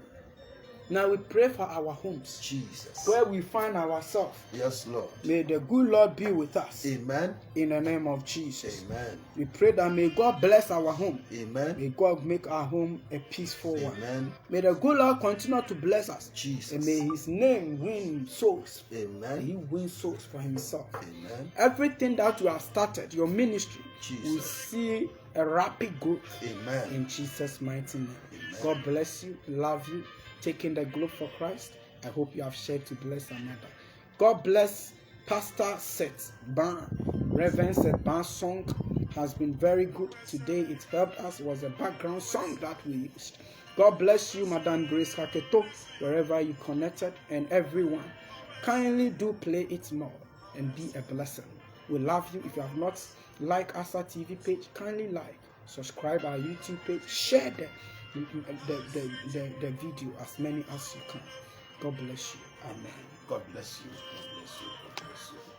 Now we pray for our homes. Jesus. Where we find ourselves. Yes, Lord. May the good Lord be with us. Amen. In the name of Jesus. Amen. We pray that may God bless our home. Amen. May God make our home a peaceful one. Amen. May the good Lord continue to bless us. Jesus. And may his name win souls. Amen. May he win souls for himself. Amen. Everything that you have started, your ministry, Jesus. will see a rapid growth. Amen. In Jesus' mighty name. Amen. God bless you. Love you. Taking the globe for Christ. I hope you have shared to bless another. God bless Pastor Seth Ban. Reverend Seth Ban's song has been very good. Today it helped us. It was a background song that we used. God bless you, Madam Grace Haketo, wherever you connected, and everyone. Kindly do play it more and be a blessing. We love you. If you have not liked Asa TV page, kindly like, subscribe our YouTube page, share the video as many as you can. God bless you. Amen. God bless you. God bless you. God bless you.